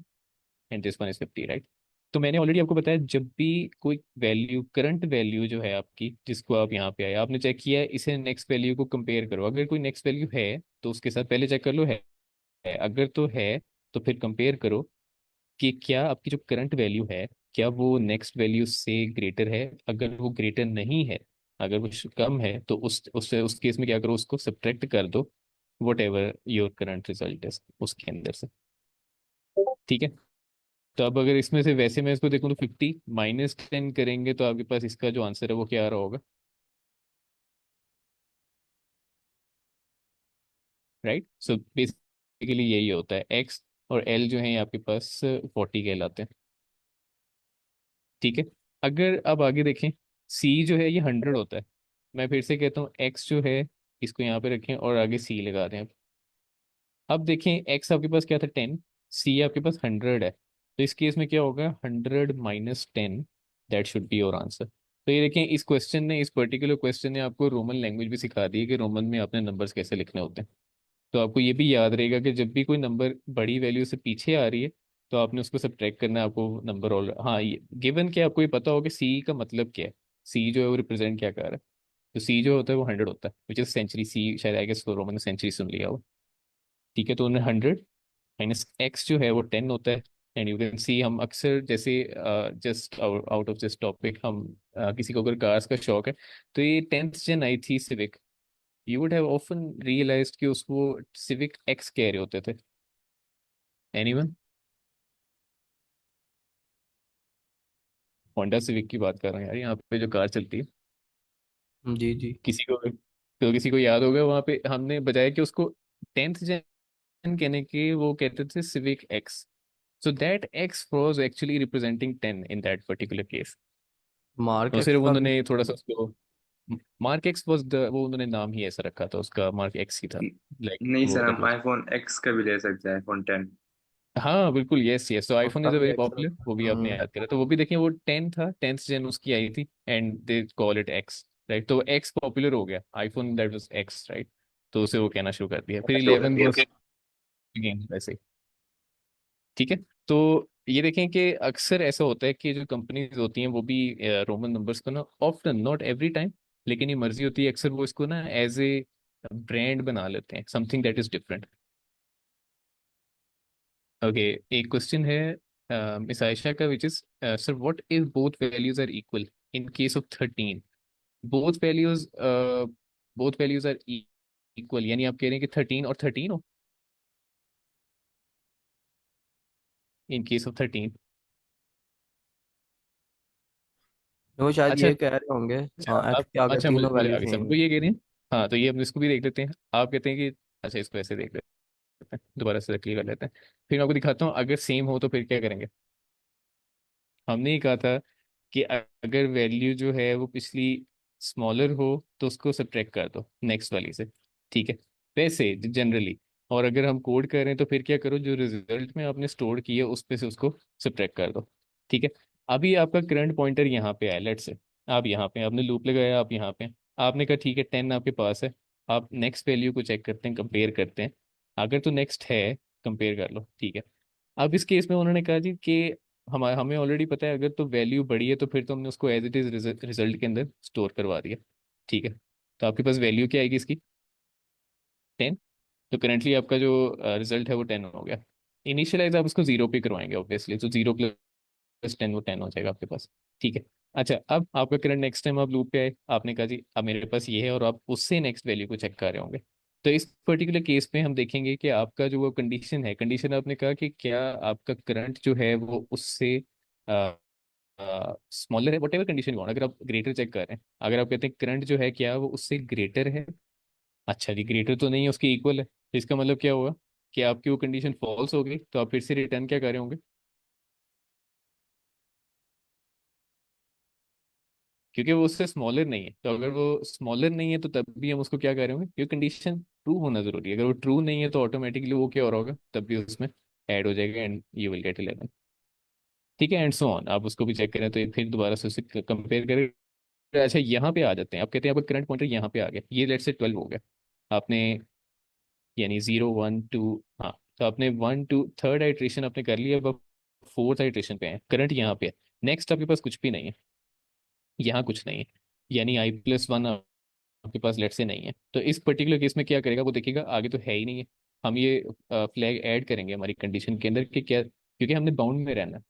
and this one is 50, right. तो मैंने ऑलरेडी आपको बताया जब भी कोई वैल्यू, करंट वैल्यू जो है आपकी जिसको आप यहाँ पे आए आपने चेक किया है, इसे नेक्स्ट वैल्यू को कंपेयर करो। अगर कोई नेक्स्ट वैल्यू है तो उसके साथ पहले चेक कर लो है। अगर तो है तो फिर कंपेयर करो कि क्या आपकी जो करंट वैल्यू है क्या वो नेक्स्ट वैल्यू से ग्रेटर है। अगर वो ग्रेटर नहीं है, अगर वो कम है, तो उस केस में क्या करो, उसको सब्ट्रैक्ट कर दो what ever your current result है उसके अंदर से, ठीक है। तो अब अगर इसमें से वैसे मैं इसको देखूँ तो 50 - 10 करेंगे तो आपके पास इसका जो आंसर है वो क्या आ रहा होगा, राइट। सो बेसिकली यही होता है, एक्स और एल जो है आपके पास 40 कहलाते हैं, ठीक है। अगर अब आगे देखें, सी जो है ये 100 होता है। मैं फिर से कहता हूँ एक्स जो है इसको यहाँ पे रखें और आगे सी लगा दें। अब देखें एक्स आपके पास क्या था 10, सी आपके पास 100 है, तो इस केस में क्या होगा 100 - 10, that should be your answer. तो ये देखें इस क्वेश्चन ने, इस पर्टिकुलर क्वेश्चन ने आपको रोमन लैंग्वेज भी सिखा दी है कि रोमन में अपने नंबर्स कैसे लिखने होते हैं। तो आपको ये भी याद रहेगा कि जब भी कोई नंबर बड़ी वैल्यू से पीछे आ रही है तो आपने उसको सब्ट्रैक्ट करना है, आपको नंबर ऑल, हाँ ये गिवन कि आपको ये पता हो कि सी का मतलब क्या है, सी जो है वो रिप्रेजेंट क्या कर रहा है। तो सी जो होता है वो 100 होता है, विच इज सेंचुरी। सी शायद आई गेस रोमन ने सेंचुरी सुन लिया हो, ठीक है। तो उन्हें 100 - एक्स जो है वो 10 होता है। एंड यू कैन सी हम अक्सर जैसे just out of this topic हम किसी को अगर कार्स का शौक है तो ये 10th जन आई थी Civic, you would have often realized कि उसको सिविक एक्स कह रहे होते थे। एनीवन? होंडा सिविक की बात कर रहे हैं यार, यहाँ पे जो कार चलती है। जी जी। किसी को तो किसी को याद होगा वहाँ पे हमने बजाय कि उसको 10th जन कहने के वो कहते थे civic x. So that x was actually representing 10 in that particular case. Mark तो एक्स सिर्फ का भी। उन्होंने थोड़ा सा उसको मार्क एक्स वाज द, वो उन्होंने नाम ही ऐसा रखा था उसका, मार्क एक्स ही था, लाइक नहीं वो सर, हम मतलब। आईफोन एक्स का भी ले सकते हैं, आईफोन 10। हाँ बिल्कुल, यस यस। तो आईफोन उसका इज अ भी वेरी एक्स पॉपुलर, रखा। वो भी आपने याद करा। तो वो भी देखिए वो 10 था, 10th जन उसकी आई थी and they call it x, right. तो एक्स पॉपुलर हो गया, iPhone that was x, right. तो उसे वो कहना शुरू कर दिया। फिर 11 वाज अगेन वैसे ही, ठीक है। तो ये देखें कि अक्सर ऐसा होता है कि जो कंपनीज होती हैं वो भी रोमन नंबर्स को ना, ऑफ्टन नॉट एवरी टाइम, लेकिन ये मर्जी होती है अक्सर वो इसको ना एज ए ब्रांड बना लेते हैं, something that is different. Okay, एक क्वेश्चन है मिस आयशा का, which is sir what if both values are equal in case of 13? Both values both values are equal, यानी आप कह रहे हैं कि 13 और 13 हो इन केस ऑफ 13। वो शायद अच्छा ये कह रहे होंगे। अच्छा, हाँ, एक्स आप के आगे अच्छा तीनों मुझे वैल्यू आगे सेम सब है। वो ये कह रहे हैं। हाँ तो ये हम इसको भी देख लेते हैं। आप कहते हैं कि अच्छा इसको ऐसे देख लेते हैं, दोबारा से क्लियर कर लेते हैं। फिर मैं आपको दिखाता हूँ अगर सेम हो तो फिर क्या करेंगे। हमने ही कहा था कि अगर वैल्यू जो है वो पिछली स्मॉलर हो तो उसको सब्ट्रैक्ट कर दो नेक्स्ट वाली से, ठीक है, वैसे जनरली। और अगर हम कोड कर रहे हैं तो फिर क्या करो, जो रिजल्ट में आपने स्टोर किया उस पे से उसको सब्ट्रैक्ट कर दो, ठीक है। अभी आपका करंट पॉइंटर यहाँ पे है, लेट से आप यहाँ पे आपने लूप लगाया, आप यहाँ पे आपने कहा ठीक है 10 आपके पास है। आप नेक्स्ट वैल्यू को चेक करते हैं, कंपेयर करते हैं। अगर तो नेक्स्ट है, कंपेयर कर लो, ठीक है। अब इस केस में उन्होंने कहा जी कि हमें हमें ऑलरेडी पता है, अगर तो वैल्यू बड़ी है तो फिर तो हमने उसको एज इट इज रिजल्ट के अंदर स्टोर करवा दिया, ठीक है। तो आपके पास वैल्यू क्या आएगी इसकी, 10। तो करेंटली आपका जो रिजल्ट है वो 10 हो गया। इनिशियलाइज आप उसको जीरो पे करवाएंगे ऑब्वियसली, तो 0 + 10 वो 10 हो जाएगा आपके पास, ठीक है। अच्छा, अब आपका करंट नेक्स्ट टाइम आप लूप पे आए, आपने कहा जी अब मेरे पास ये है, और आप उससे नेक्स्ट वैल्यू को चेक कर रहे होंगे। तो इस पर्टिकुलर केस में हम देखेंगे कि आपका जो वो कंडीशन है, कंडीशन आपने कहा कि क्या आपका करंट जो है वो उससे स्मॉलर है, वट एवर कंडीशन कौन, अगर आप ग्रेटर चेक कर रहे हैं, अगर आप कहते हैं करंट जो है क्या वो उससे ग्रेटर है, अच्छा जी ग्रेटर तो नहीं है, उसके इक्वल है, तो इसका मतलब क्या हुआ कि आपकी वो कंडीशन फॉल्स हो गई, तो आप फिर से रिटर्न क्या कर रहे होंगे, क्योंकि वो उससे स्मॉलर नहीं है। तो अगर वो स्मॉलर नहीं है तो तब भी हम उसको क्या कर रहे होंगे, क्योंकि कंडीशन ट्रू होना जरूरी है। अगर वो ट्रू नहीं है तो ऑटोमेटिकली वो क्या हो रहा होगा, तब भी उसमें ऐड हो जाएगा एंड यू विल गेट 11, ठीक है। एंड सो ऑन, आप उसको भी चेक करें तो ये फिर दोबारा से उससे कंपेयर करें। अच्छा, यहाँ पे आ जाते हैं, आप कहते हैं आपका करंट पॉइंटर यहाँ पे आ गया, ये लेट से 12 हो गया आपने, यानी 0 1 2, हाँ। तो आपने 1 2 थर्ड आइट्रेशन आपने कर लिया, अब आप फोर्थ आइट्रेशन पे हैं, करंट यहाँ पे है। नेक्स्ट आपके पास कुछ भी नहीं है, यहाँ कुछ नहीं है, यानी I+1 आपके पास लेट से नहीं है। तो इस पर्टिकुलर केस में क्या करेगा, वो देखेगा आगे तो है ही नहीं है। हम ये फ्लैग ऐड करेंगे हमारी कंडीशन के अंदर कि क्या, क्योंकि हमने बाउंड में रहना है,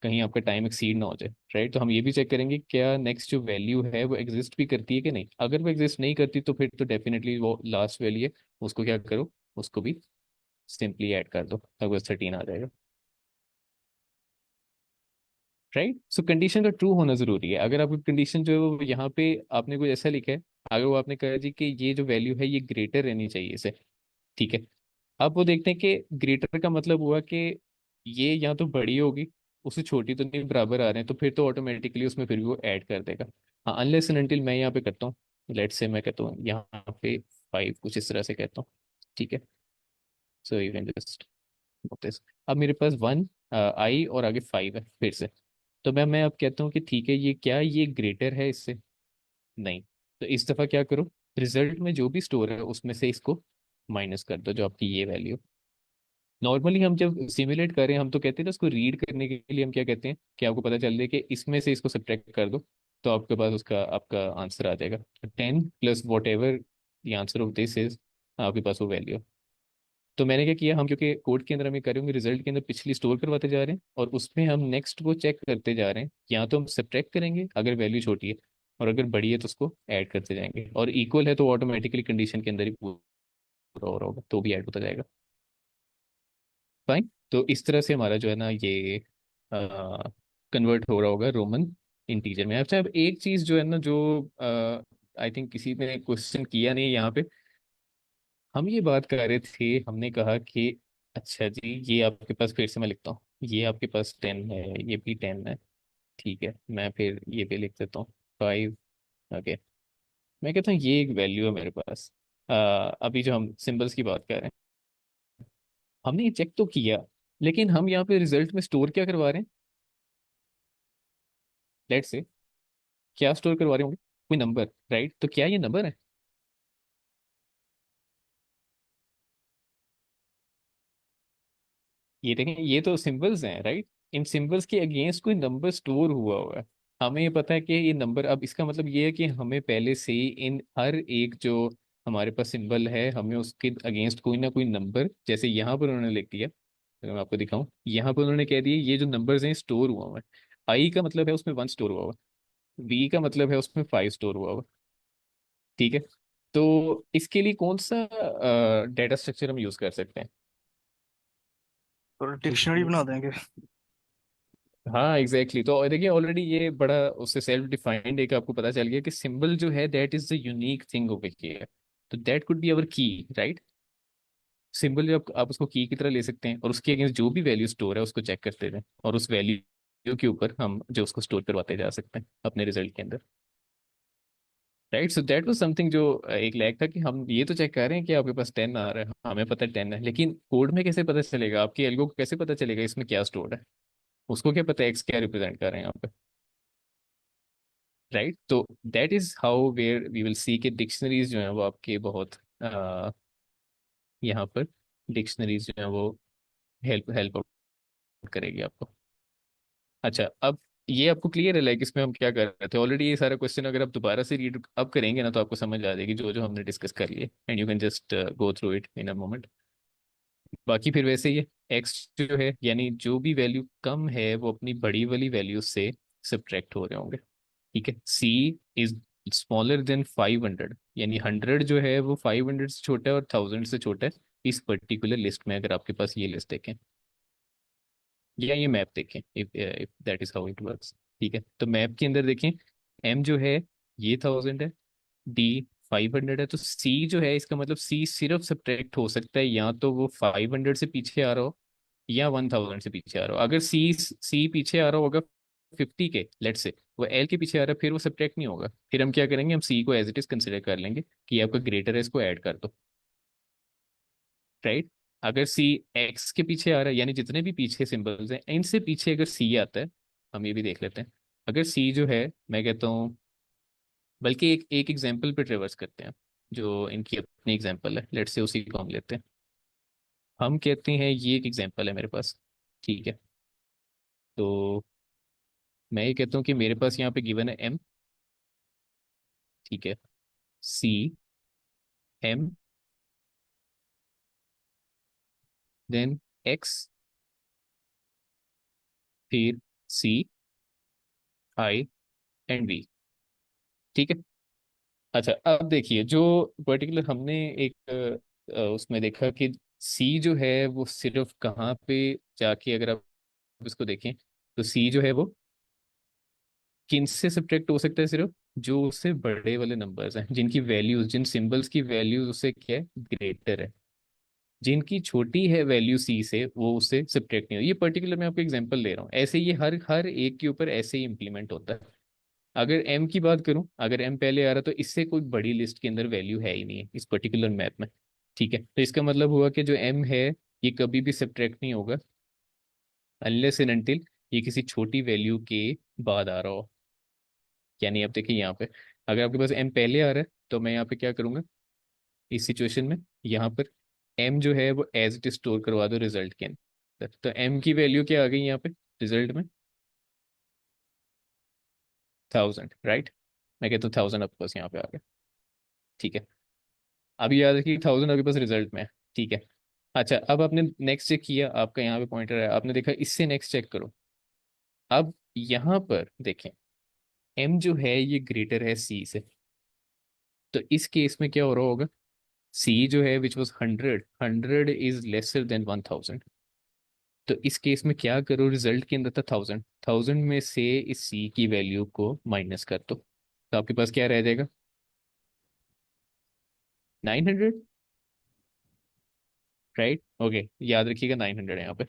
कहीं आपका टाइम एक्सीड ना हो जाए, राइट। तो हम ये भी चेक करेंगे क्या नेक्स्ट जो वैल्यू है वो एग्जिस्ट भी करती है कि नहीं। अगर वो एग्जिस्ट नहीं करती तो फिर तो डेफिनेटली वो लास्ट वैल्यू है, उसको क्या करो, उसको भी सिंपली ऐड कर दो, तब बस 13 आ जाएगा, राइट। सो कंडीशन का ट्रू होना जरूरी है। अगर आपकी कंडीशन जो है वो यहाँ पे आपने कुछ ऐसा लिखा है, अगर वो आपने कहा जी कि ये जो वैल्यू है ये ग्रेटर रहनी चाहिए इसे, ठीक है। अब वो देखते हैं कि ग्रेटर का मतलब हुआ कि ये या तो बड़ी होगी, उससे छोटी तो नहीं, बराबर आ रहे हैं, तो फिर तो ऑटोमेटिकली उसमें फिर भी वो ऐड कर देगा। हाँ, अनलेस एंड अनटिल मैं यहाँ पे करता हूँ, लेट्स से मैं कहता हूँ यहाँ पे 5, कुछ इस तरह से कहता हूँ, ठीक है। So you can just this. अब मेरे पास 1 और आगे 5 है फिर से। तो मैं अब कहता हूँ कि ठीक है, ये क्या ये ग्रेटर है इससे, नहीं। तो इस दफ़ा क्या करो, रिजल्ट में जो भी स्टोर है उसमें से इसको माइनस कर दो, जो आपकी ये वैल्यू। नॉर्मली हम जब सिमुलेट करें हम तो कहते हैं ना, उसको रीड करने के लिए हम क्या कहते हैं कि आपको पता चल जाए कि इसमें से इसको सब्ट्रैक्ट कर दो, तो आपके पास उसका आपका आंसर आ जाएगा। 10 + what ever the answer of this is, आपके पास वो वैल्यू। तो मैंने क्या किया, हम क्योंकि कोड के अंदर हमें करेंगे रिजल्ट के अंदर पिछली स्टोर करवाते जा रहे हैं, और उसमें हम नेक्स्ट को चेक करते जा रहे हैं। या तो हम सब्ट्रैक्ट करेंगे अगर वैल्यू छोटी है, और अगर बड़ी है तो उसको ऐड करते जाएंगे, और इक्वल है तो ऑटोमेटिकली कंडीशन के अंदर ही पूरा हो रहा होगा, तो भी ऐड होता जाएगा। फाइन। तो इस तरह से हमारा जो है ना ये कन्वर्ट हो रहा होगा रोमन इंटीजर में। अच्छा, अब एक चीज़ जो है ना, जो आई थिंक किसी ने क्वेश्चन किया नहीं यहाँ पे, हम ये बात कर रहे थे, हमने कहा कि अच्छा जी ये आपके पास, फिर से मैं लिखता हूँ, ये आपके पास 10 है, ये भी 10 है, ठीक है। मैं फिर ये भी लिख देता हूँ 5, ओके। मैं कहता हूँ ये एक वैल्यू है मेरे पास। अभी जो हम सिंबल्स की बात कर रहे हैं, हमने ये चेक तो किया, लेकिन हम यहाँ पे रिजल्ट में स्टोर क्या करवा रहे हैं, लेट्स से क्या स्टोर करवा रहे होंगे, कोई नंबर, राइट। तो क्या ये नंबर है, ये देखें ये तो सिंबल्स हैं, राइट। इन सिंबल्स के अगेंस्ट कोई नंबर स्टोर हुआ हुआ है। हमें ये पता है कि ये नंबर, अब इसका मतलब ये है कि हमें पहले से ही इन हर एक जो हमारे पास सिंबल है, हमें उसके अगेंस्ट कोई ना कोई नंबर, जैसे यहाँ पर उन्होंने लिख दिया, अगर मैं आपको दिखाऊं, यहाँ पर उन्होंने कह दिया ये जो नंबर्स हैं स्टोर हुआ हुआ है। आई का मतलब है उसमें 1 स्टोर हुआ हुआ, वी का मतलब है उसमें 5 स्टोर हुआ हुआ, ठीक है। तो इसके लिए कौन सा डेटा स्ट्रक्चर हम यूज कर सकते हैं। और डिक्शनरी बना देंगे। हाँ एग्जैक्टली तो देखिए ऑलरेडी ये बड़ा उससे सेल्फ डिफाइंड एक आपको पता चल गया कि सिंबल जो है that is the unique thing over here. तो दैट कुड बी अवर की, राइट। सिंबल जो आप उसको की तरह ले सकते हैं, और उसके अगेंस्ट जो भी वैल्यू स्टोर है उसको चेक करते रहें, और उस वैल्यू के ऊपर हम जो उसको स्टोर करवाते जा सकते हैं अपने रिजल्ट के अंदर, right. So that was something जो एक लैग था कि हम ये तो चेक कर रहे हैं कि आपके पास 10 आ रहा है, हमें पता है 10 है, लेकिन कोड में कैसे पता चलेगा, आपके एल्गो को कैसे पता चलेगा इसमें क्या स्टोर है। उसको क्या पता है एक्स क्या रिप्रेजेंट कर रहे हैं यहाँ पे, राइट? तो that is how where we will see के डिक्शनरीज जो है वो आपके बहुत यहाँ पर डिक्शनरीज जो है वो हेल्प हेल्प आउट करेगी आपको। अच्छा, अब ये आपको क्लियर है लाइक इसमें हम क्या कर रहे थे ऑलरेडी? ये सारा क्वेश्चन अगर आप दोबारा से रीड अब करेंगे ना तो आपको समझ आ जाएगी जो जो हमने डिस्कस कर लिए, and you can just go through it in a moment. बाकी फिर वैसे ही है, एक्स जो है यानी जो भी वैल्यू कम है वो अपनी बड़ी वाली वैल्यू से सब्ट्रैक्ट हो रहे होंगे। ठीक है, सी इज स्मॉलर देन 500, यानी 100 जो है वो 500 से छोटा है और 1000 से छोटा है इस पर्टिकुलर लिस्ट में, अगर आपके पास ये लिस्ट देखें या ये मैप देखें, if that is how it works. ठीक है, तो मैप के अंदर देखें, एम जो है ये 1000 है, डी 500 है, तो सी जो है इसका मतलब सी सिर्फ सब्ट्रैक्ट हो सकता है या तो वो 500 से पीछे आ रहा हो या 1000 से पीछे आ रहा हो। अगर सी पीछे आ रहा होगा 50 के लेट से, वो एल के पीछे आ रहा है, फिर वो सब्ट्रैक्ट नहीं होगा। फिर हम क्या करेंगे, हम सी को एज इट इज कंसिडर कर लेंगे कि ये आपका ग्रेटर है, इसको ऐड कर दो, राइट? अगर सी एक्स के पीछे आ रहा है, यानी जितने भी पीछे सिंबल्स हैं इनसे पीछे अगर सी आता है, हम ये भी देख लेते हैं। अगर सी जो है, मैं कहता हूँ, बल्कि एक एक एग्जाम्पल पे ट्रेवर्स करते हैं जो इनकी अपनी एग्जाम्पल है, लेट्स से उसी को हम लेते हैं। हम कहते हैं ये एक एग्जाम्पल है मेरे पास, ठीक है? तो मैं ये कहता हूँ कि मेरे पास यहाँ पे गिवन है एम, ठीक है, सी, एम, देन एक्स, फिर सी, आई एंड वी। ठीक है। अच्छा, अब देखिए जो पर्टिकुलर हमने एक उसमें देखा कि सी जो है वो सिर्फ कहाँ पे जाके, अगर आप इसको देखें तो सी जो है वो किन से सब्ट्रैक्ट हो सकता है? सिर्फ जो उससे बड़े वाले नंबर्स हैं, जिनकी वैल्यूज, जिन सिंबल्स की वैल्यूज उससे क्या है, ग्रेटर है। जिनकी छोटी है वैल्यू सी से, वो उससे सब्ट्रैक्ट नहीं हो। ये पर्टिकुलर मैं आपको एग्जांपल ले रहा हूँ, ऐसे ये हर हर एक के ऊपर ऐसे ही इंप्लीमेंट होता है। अगर एम की बात करूं, अगर एम पहले आ रहा तो इससे कोई बड़ी लिस्ट के अंदर वैल्यू है ही नहीं है इस पर्टिकुलर मैप में। ठीक है, तो इसका मतलब हुआ कि जो एम है ये कभी भी सब्ट्रैक्ट नहीं होगा अनलेस एंड अनटिल ये किसी छोटी वैल्यू के बाद आ रहा हो। यानी अब देखिए यहाँ पे, अगर आपके पास एम पहले आ रहा है तो मैं यहाँ पे क्या करूंगा इस सिचुएशन में, यहाँ पर एम जो है वो एज इट स्टोर करवा दो रिजल्ट के अंदर। तो एम की वैल्यू क्या आ गई यहाँ पे रिजल्ट में? 1000, राइट? मैं कहता हूँ 1000 आपके पास यहाँ पे आ गया। ठीक है, अभी याद रखिए 1000 आपके पास रिजल्ट में है। ठीक है। अच्छा, अब आपने नेक्स्ट चेक किया, आपका यहाँ पे पॉइंटर है, आपने देखा इससे नेक्स्ट चेक करो। अब यहाँ पर देखें, एम जो है ये ग्रेटर है सी से, तो इस केस में क्या हो रहा होगा, सी जो है which was 100, 100 is lesser than 1000। तो इस केस में क्या करो, रिजल्ट के अंदर था 1000, 1000 में से इस सी की वैल्यू को माइनस कर दो, तो आपके पास क्या रह जाएगा? 900, राइट? ओके, याद रखिएगा 900 है यहाँ पे।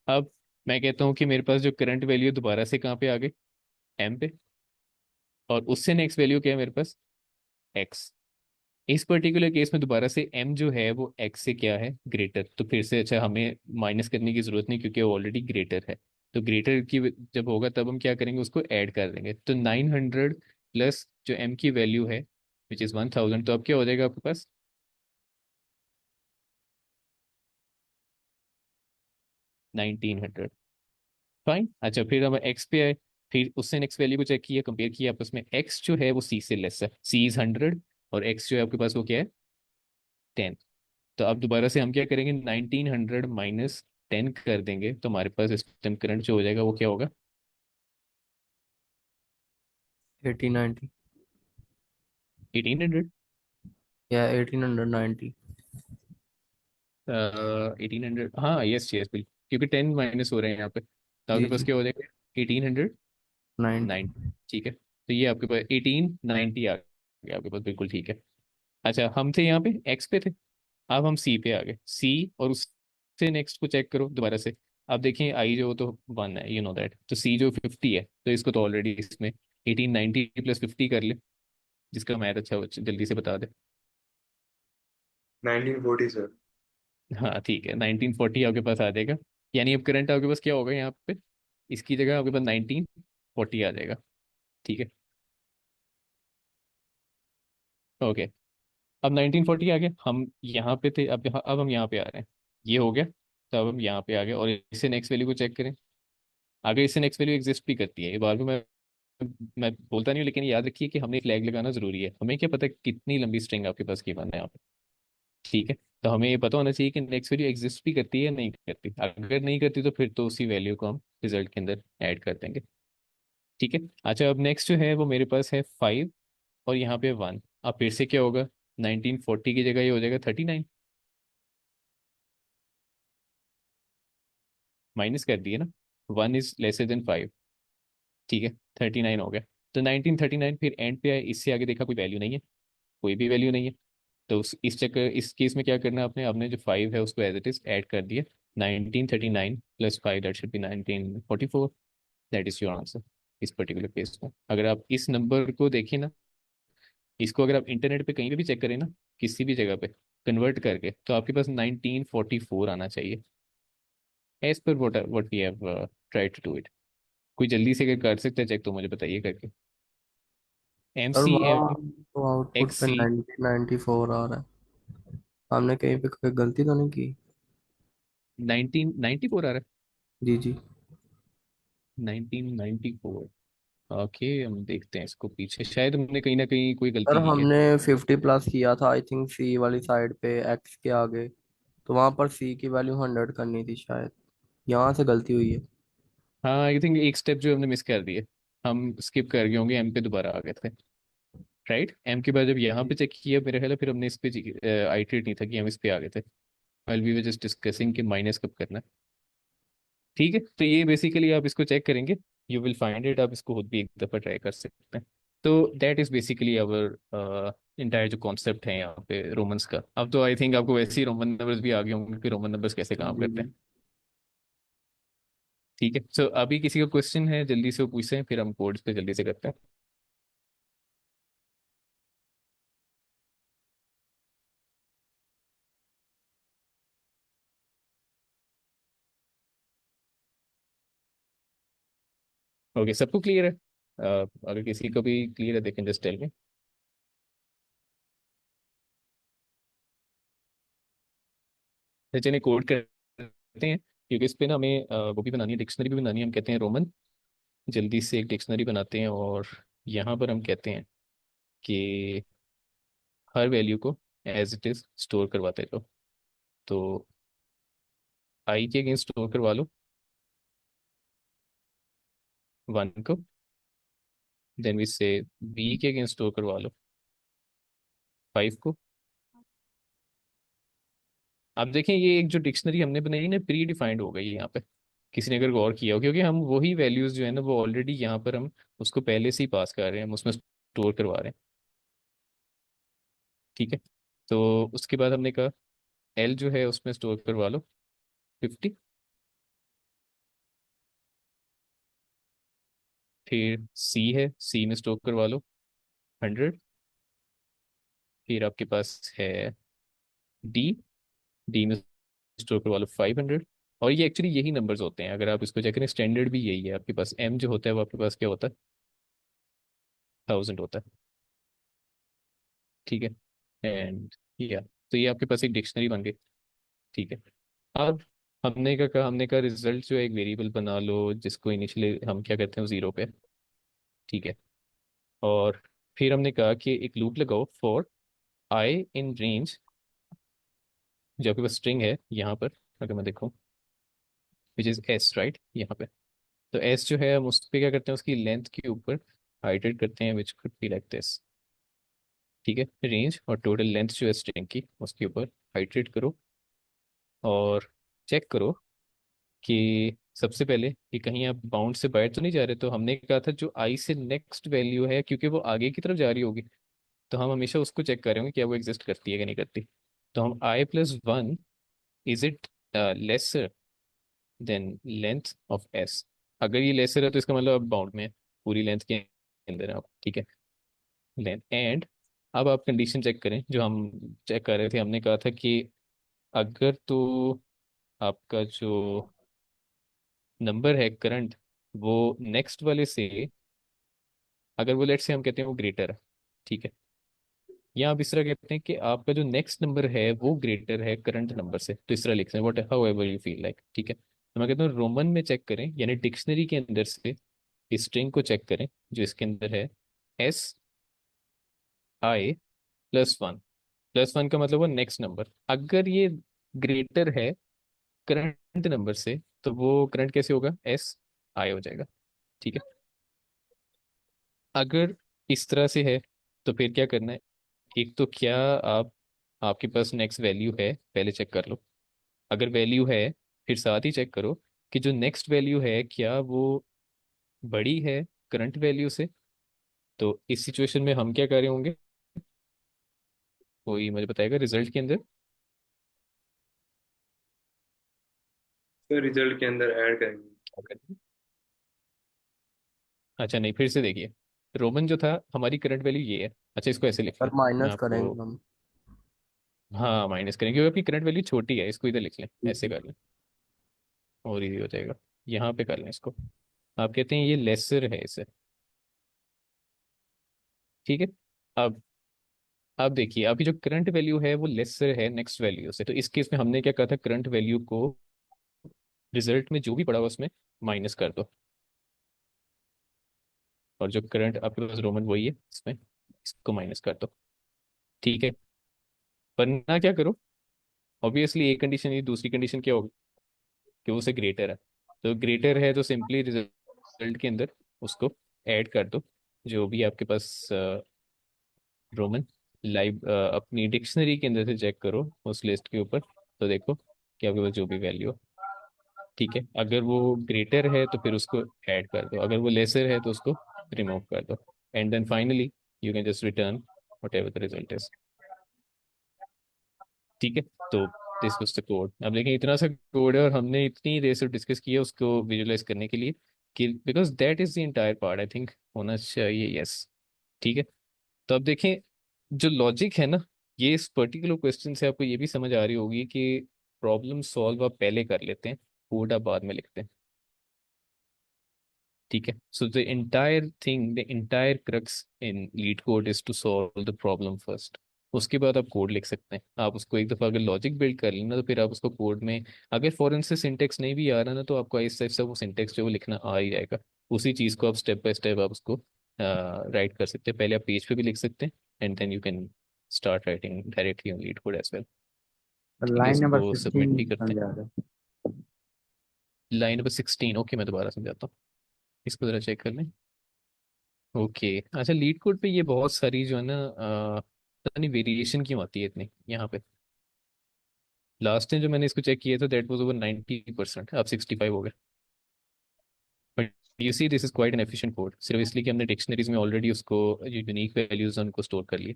अब मैं कहता हूँ कि मेरे पास जो करंट वैल्यू दोबारा से कहाँ पे आ गई, एम पे, और उससे नेक्स्ट वैल्यू क्या है मेरे पास, एक्स। इस पर्टिकुलर केस में दोबारा से एम जो है वो एक्स से क्या है, ग्रेटर। तो फिर से अच्छा हमें माइनस करने की जरूरत नहीं क्योंकि वो ऑलरेडी ग्रेटर है। तो ग्रेटर की जब होगा तब हम क्या करेंगे, उसको ऐड कर देंगे। तो 900 प्लस जो एम की वैल्यू है विच इज़ 1000, तो अब क्या हो जाएगा आपके पास, 1900। फाइन। अच्छा, फिर हम एक्स पे आए, फिर उससे नेक्स्ट वैल्यू को चेक किया, कंपेयर किया आपस में। एक्स जो है वो सी से लेस है, सी इज 100 और एक्स जो है आपके पास वो क्या है, 10। तो अब दोबारा से हम क्या करेंगे, 1900 माइनस 10 कर देंगे, तो हमारे पास इस टाइम करंट जो हो जाएगा वो क्या होगा, 1890 1800। या 1890। 1800, हाँ, यस यस बिल्कुल, क्योंकि 10 माइनस हो रहे हैं यहाँ पे, तो आपके जी पास जी। क्या हो जाएगा, 1890। 90। ठीक है, तो ये आपके पास 1890 आ गया आपके पास, बिल्कुल ठीक है। अच्छा, हम थे यहाँ पे एक्स पे थे, अब हम सी पे आ गए। सी और उससे नेक्स्ट को चेक करो दोबारा से। अब देखें आई जो तो 1 है, यू नो दैट। तो सी जो 50 है, तो इसको तो ऑलरेडी इसमें 1890 प्लस 50 कर ले, जिसका मैथ अच्छा हो जल्दी से बता दे। 1940 सर। हाँ ठीक है, 1940 आपके पास आ जाएगा। यानी अब करंट आपके पास क्या होगा यहाँ पे, इसकी जगह आपके पास 1940 आ जाएगा। ठीक है। ओके। अब 1940 आ गया, हम यहाँ पे थे, अब हम यहाँ पे आ रहे हैं। ये हो गया, तो अब हम यहाँ पे आ गए और इससे नेक्स्ट वैल्यू को चेक करें। अगर इससे नेक्स्ट वैल्यू एग्जिस्ट भी करती है, ये बार भी मैं बोलता नहीं हूँ, लेकिन याद रखिए कि हमने फ्लैग लगाना जरूरी है। हमें क्या पता कितनी लंबी स्ट्रिंग आपके पास की है यहाँ पे। ठीक है। तो हमें ये पता होना चाहिए कि नेक्स्ट वैल्यू एग्जिस्ट भी करती है या नहीं करती। अगर नहीं करती तो फिर तो उसी वैल्यू को हम रिजल्ट के अंदर ऐड कर देंगे। ठीक है। अच्छा, अब नेक्स्ट जो है वो मेरे पास है 5 और यहाँ पे 1। अब फिर से क्या होगा, 1940 की जगह ये हो जाएगा 39। माइनस कर दिए ना, 1 इज लेसर देन 5। ठीक है, 39 हो गया। तो 1939 फिर एंड पे आए, इससे आगे देखा कोई वैल्यू नहीं है, कोई भी वैल्यू नहीं है। तो इस चक्कर इस केस में क्या करना है आपने जो 5 है उसको एज इट इज ऐड कर दिया। 1939 + 5 that should be 1944। That is your answer इस पर्टिकुलर केस में। अगर आप इस नंबर को देखिए ना, इसको अगर आप इंटरनेट पे कहीं पे भी चेक करें ना, किसी भी जगह पे कन्वर्ट करके, तो आपके पास 1944 आना चाहिए, एज पर what we have try to do it. कोई जल्दी से अगर कर सकते हैं चेक तो मुझे बताइए करके। एम और सी वहाँ एम तो आउटपुट एक्स पे सी 1994 आ रहा है। हमने कहीं पे कोई गलती तो नहीं की? 1994 आ रहा जी जी। है, 1994। ओके, हम देखते हैं इसको पीछे, शायद हमने कहीं ना कहीं कोई सर गलती की है। हमने 50+ किया था आई थिंक, सी वाली साइड पे एक्स के आगे। तो वहां पर सी की वैल्यू 100 करनी थी शायद। यहाँ से गलती हुई है। हाँ, आई थिंक एक स्टेप जो हमने मिस कर दिए, हम स्किप कर गए होंगे, एम पे दोबारा आ गए थे। राइट, एम के बाद जब यहाँ पे चेक किया मेरे ख्याल है, फिर हमने इस पे आइटरेट नहीं था कि हम इस पे आ गए थे। Well we were just discussing कि माइनस कब करना है। ठीक है, तो ये बेसिकली आप इसको चेक करेंगे, यू विल फाइंड इट। आप इसको खुद भी एक दफ़ा ट्राई कर सकते हैं। तो that is basically our entire जो कॉन्सेप्ट है यहाँ पे रोमन्स का। अब तो आई थिंक आपको वैसे ही रोमन नंबर्स भी आ गए होंगे कि रोमन नंबर्स कैसे काम जी करते जी। हैं। ठीक है, सो अभी किसी का क्वेश्चन है जल्दी से वो पूछते हैं, फिर हम कोड्स पे जल्दी से करते हैं। ओके, सबको क्लियर है? अगर किसी को भी क्लियर है देखें जस्ट टेल मी। तो चलिए कोड करते हैं, क्योंकि इस पे ना हमें वो भी बनानी है, डिक्शनरी भी बनानी है। हम कहते हैं रोमन, जल्दी से एक डिक्शनरी बनाते हैं और यहाँ पर हम कहते हैं कि हर वैल्यू को एज इट इज स्टोर करवाते रहो। तो आई के अगेंस्ट स्टोर करवा लो 1 को, देन वी से बी के अगेंस्ट स्टोर करवा लो 5 को। अब देखें, ये एक जो डिक्शनरी हमने बनाई ना, प्री डिफाइंड हो गई है यहाँ पे, किसी ने अगर गौर किया हो, क्योंकि हम वही वैल्यूज जो है ना वो ऑलरेडी यहाँ पर हम उसको पहले से ही पास कर रहे हैं, हम उसमें स्टोर करवा रहे हैं। ठीक है। तो उसके बाद हमने कहा एल जो है उसमें स्टोर करवा लो 50। फिर सी है, सी में स्टोर करवा लो 100। फिर आपके पास है डी, डी में स्टोर करवा लो 500। और ये एक्चुअली यही नंबर्स होते हैं, अगर आप इसको चेक करें स्टैंडर्ड भी यही है आपके पास। एम जो होता है वो आपके पास क्या होता है, 1000 होता है। ठीक है। एंड या तो ये आपके पास एक डिक्शनरी बन गई। ठीक है। अब हमने कहा रिजल्ट जो है एक वेरिएबल बना लो जिसको इनिशियली हम क्या करते हैं 0 पे। ठीक है। और फिर हमने कहा कि एक लूप लगाओ फॉर आई इन रेंज, जो आपके पास स्ट्रिंग है यहाँ पर, अगर मैं देखूँ विच इज़ एस, राइट यहाँ पे। तो एस जो है हम उस पर क्या करते हैं, उसकी लेंथ के ऊपर हाइड्रेट करते हैं, which could be like this. ठीक है, रेंज और टोटल लेंथ जो है स्ट्रिंग की उसके ऊपर हाइड्रेट करो और चेक करो कि सबसे पहले कि कहीं आप बाउंड से बाहर तो नहीं जा रहे। तो हमने कहा था जो आई से नेक्स्ट वैल्यू है, क्योंकि वो आगे की तरफ जा रही होगी, तो हम हमेशा उसको चेक कर रहे होंगे क्या वो एग्जिस्ट करती है कि नहीं करती। तो हम I+1 is it lesser than length of S. अगर ये लेसर है तो इसका मतलब आप बाउंड में है, पूरी लेंथ के अंदर है आप। ठीक है, लेंथ एंड। अब आप कंडीशन चेक करें जो हम चेक कर रहे थे, हमने कहा था कि अगर तो आपका जो नंबर है करंट वो नेक्स्ट वाले से, अगर वो लेट से हम कहते हैं वो ग्रेटर है, ठीक है, या आप इस तरह कहते हैं कि आपका जो नेक्स्ट नंबर है वो ग्रेटर है करंट नंबर से, तो इस तरह लिखते हैं what how ever you feel like, ठीक है। तो मैं कहता हूँ रोमन में चेक करें, यानी डिक्शनरी के अंदर से स्ट्रिंग को चेक करें जो इसके अंदर है, SI+1। +1 का मतलब वो नेक्स्ट नंबर, अगर ये ग्रेटर है करंट नंबर से तो वो करंट कैसे होगा, SI हो जाएगा, ठीक है। अगर इस तरह से है तो फिर क्या करना है, एक तो क्या आप, आपके पास नेक्स्ट वैल्यू है पहले चेक कर लो, अगर वैल्यू है फिर साथ ही चेक करो कि जो नेक्स्ट वैल्यू है क्या वो बड़ी है करंट वैल्यू से। तो इस सिचुएशन में हम क्या कर रहे होंगे, कोई मुझे बताएगा रिजल्ट के अंदर। तो रिजल्ट के अंदर ऐड करेंगे। अच्छा नहीं, फिर से देखिए, रोमन जो था हमारी करंट वैल्यू ये है, अच्छा इसको ऐसे लिख सर लें, मैं माइनस आपको, करेंगे हम। हाँ माइनस करेंगे क्योंकि आपकी करंट वैल्यू छोटी है, इसको इधर लिख लें, ठीक ऐसे है। कर लें और इजी हो जाएगा। यहाँ पे कर लें इसको, आप कहते हैं ये लेसर है इसे, ठीक है। अब अब देखिए अभी जो करंट वैल्यू है वो लेसर है नेक्स्ट वैल्यू से, तो इस केस में हमने क्या कहा था, करंट वैल्यू को रिजल्ट में जो भी पड़ा हुआ उसमें माइनस कर दो, और जो करंट आपके पास रोमन वही है इसमें, इसको माइनस कर दो, ठीक है। वरना क्या करो, ऑब्वियसली एक कंडीशन, ये दूसरी कंडीशन क्या होगी कि वो उससे ग्रेटर है, तो ग्रेटर है तो सिंपली रिजल्ट के अंदर उसको ऐड कर दो, जो भी आपके पास रोमन लाइव अपनी डिक्शनरी के अंदर से चेक करो उस लिस्ट के ऊपर, तो देखो कि आपके पास जो भी वैल्यू हो, ठीक है। अगर वो ग्रेटर है तो फिर उसको ऐड कर दो, अगर वो लेसर है तो उसको रिमूव कर दो, and then finally you can just return whatever the result is, ठीक है। तो दिस वाज द कोड। अब देखिए इतना सा कोड है और हमने इतनी देर से डिस्कस किया उसको विजुअलाइज करने के लिए, कि because that is the entire part I think होना चाहिए, यस, ठीक है। तो अब देखें जो लॉजिक है ना, ये इस पर्टिकुलर क्वेश्चन से आपको ये भी समझ आ रही होगी कि प्रॉब्लम सॉल्व आप पहले कर लेते हैं, कोड आप बाद में लिखते हैं, ठीक है। So the entire thing, the entire crux in LeetCode is to solve the problem first, उसके बाद आप कोड लिख सकते हैं। आप उसको एक दफ़ा अगर लॉजिक बिल्ड कर लेना तो फिर आप उसको कोड में, अगर फॉरेन से सिंटेक्स नहीं भी आ रहा ना तो आपको इस टाइप से वो सिंटेक्स जो वो लिखना आ ही जाएगा, उसी चीज़ को आप स्टेप बाय स्टेप आप उसको राइट कर सकते हैं, पहले आप पेज पे भी लिख सकते हैं and then you can start writing directly on LeetCode as well, ठीक है। लाइन नंबर इसको सबमिट 16 भी करते हैं। समझा रहे हैं। लाइन नंबर 16, ओके मैं दोबारा समझाता हूँ, इसको ज़रा चेक कर लें। ओके, अच्छा लीड कोड पे ये बहुत सारी जो है ना पता नहीं वेरिएशन क्यों आती है इतनी यहाँ पे। लास्ट टाइम जो मैंने इसको चेक किया था दैट वाज ओवर 90%, अब 65 हो गए। But you see this is quite an efficient code, सिर्फ इसलिए कि हमने डिक्शनरीज में ऑलरेडी उसको जो यूनिक वैल्यूज हैं उनको स्टोर कर लिए।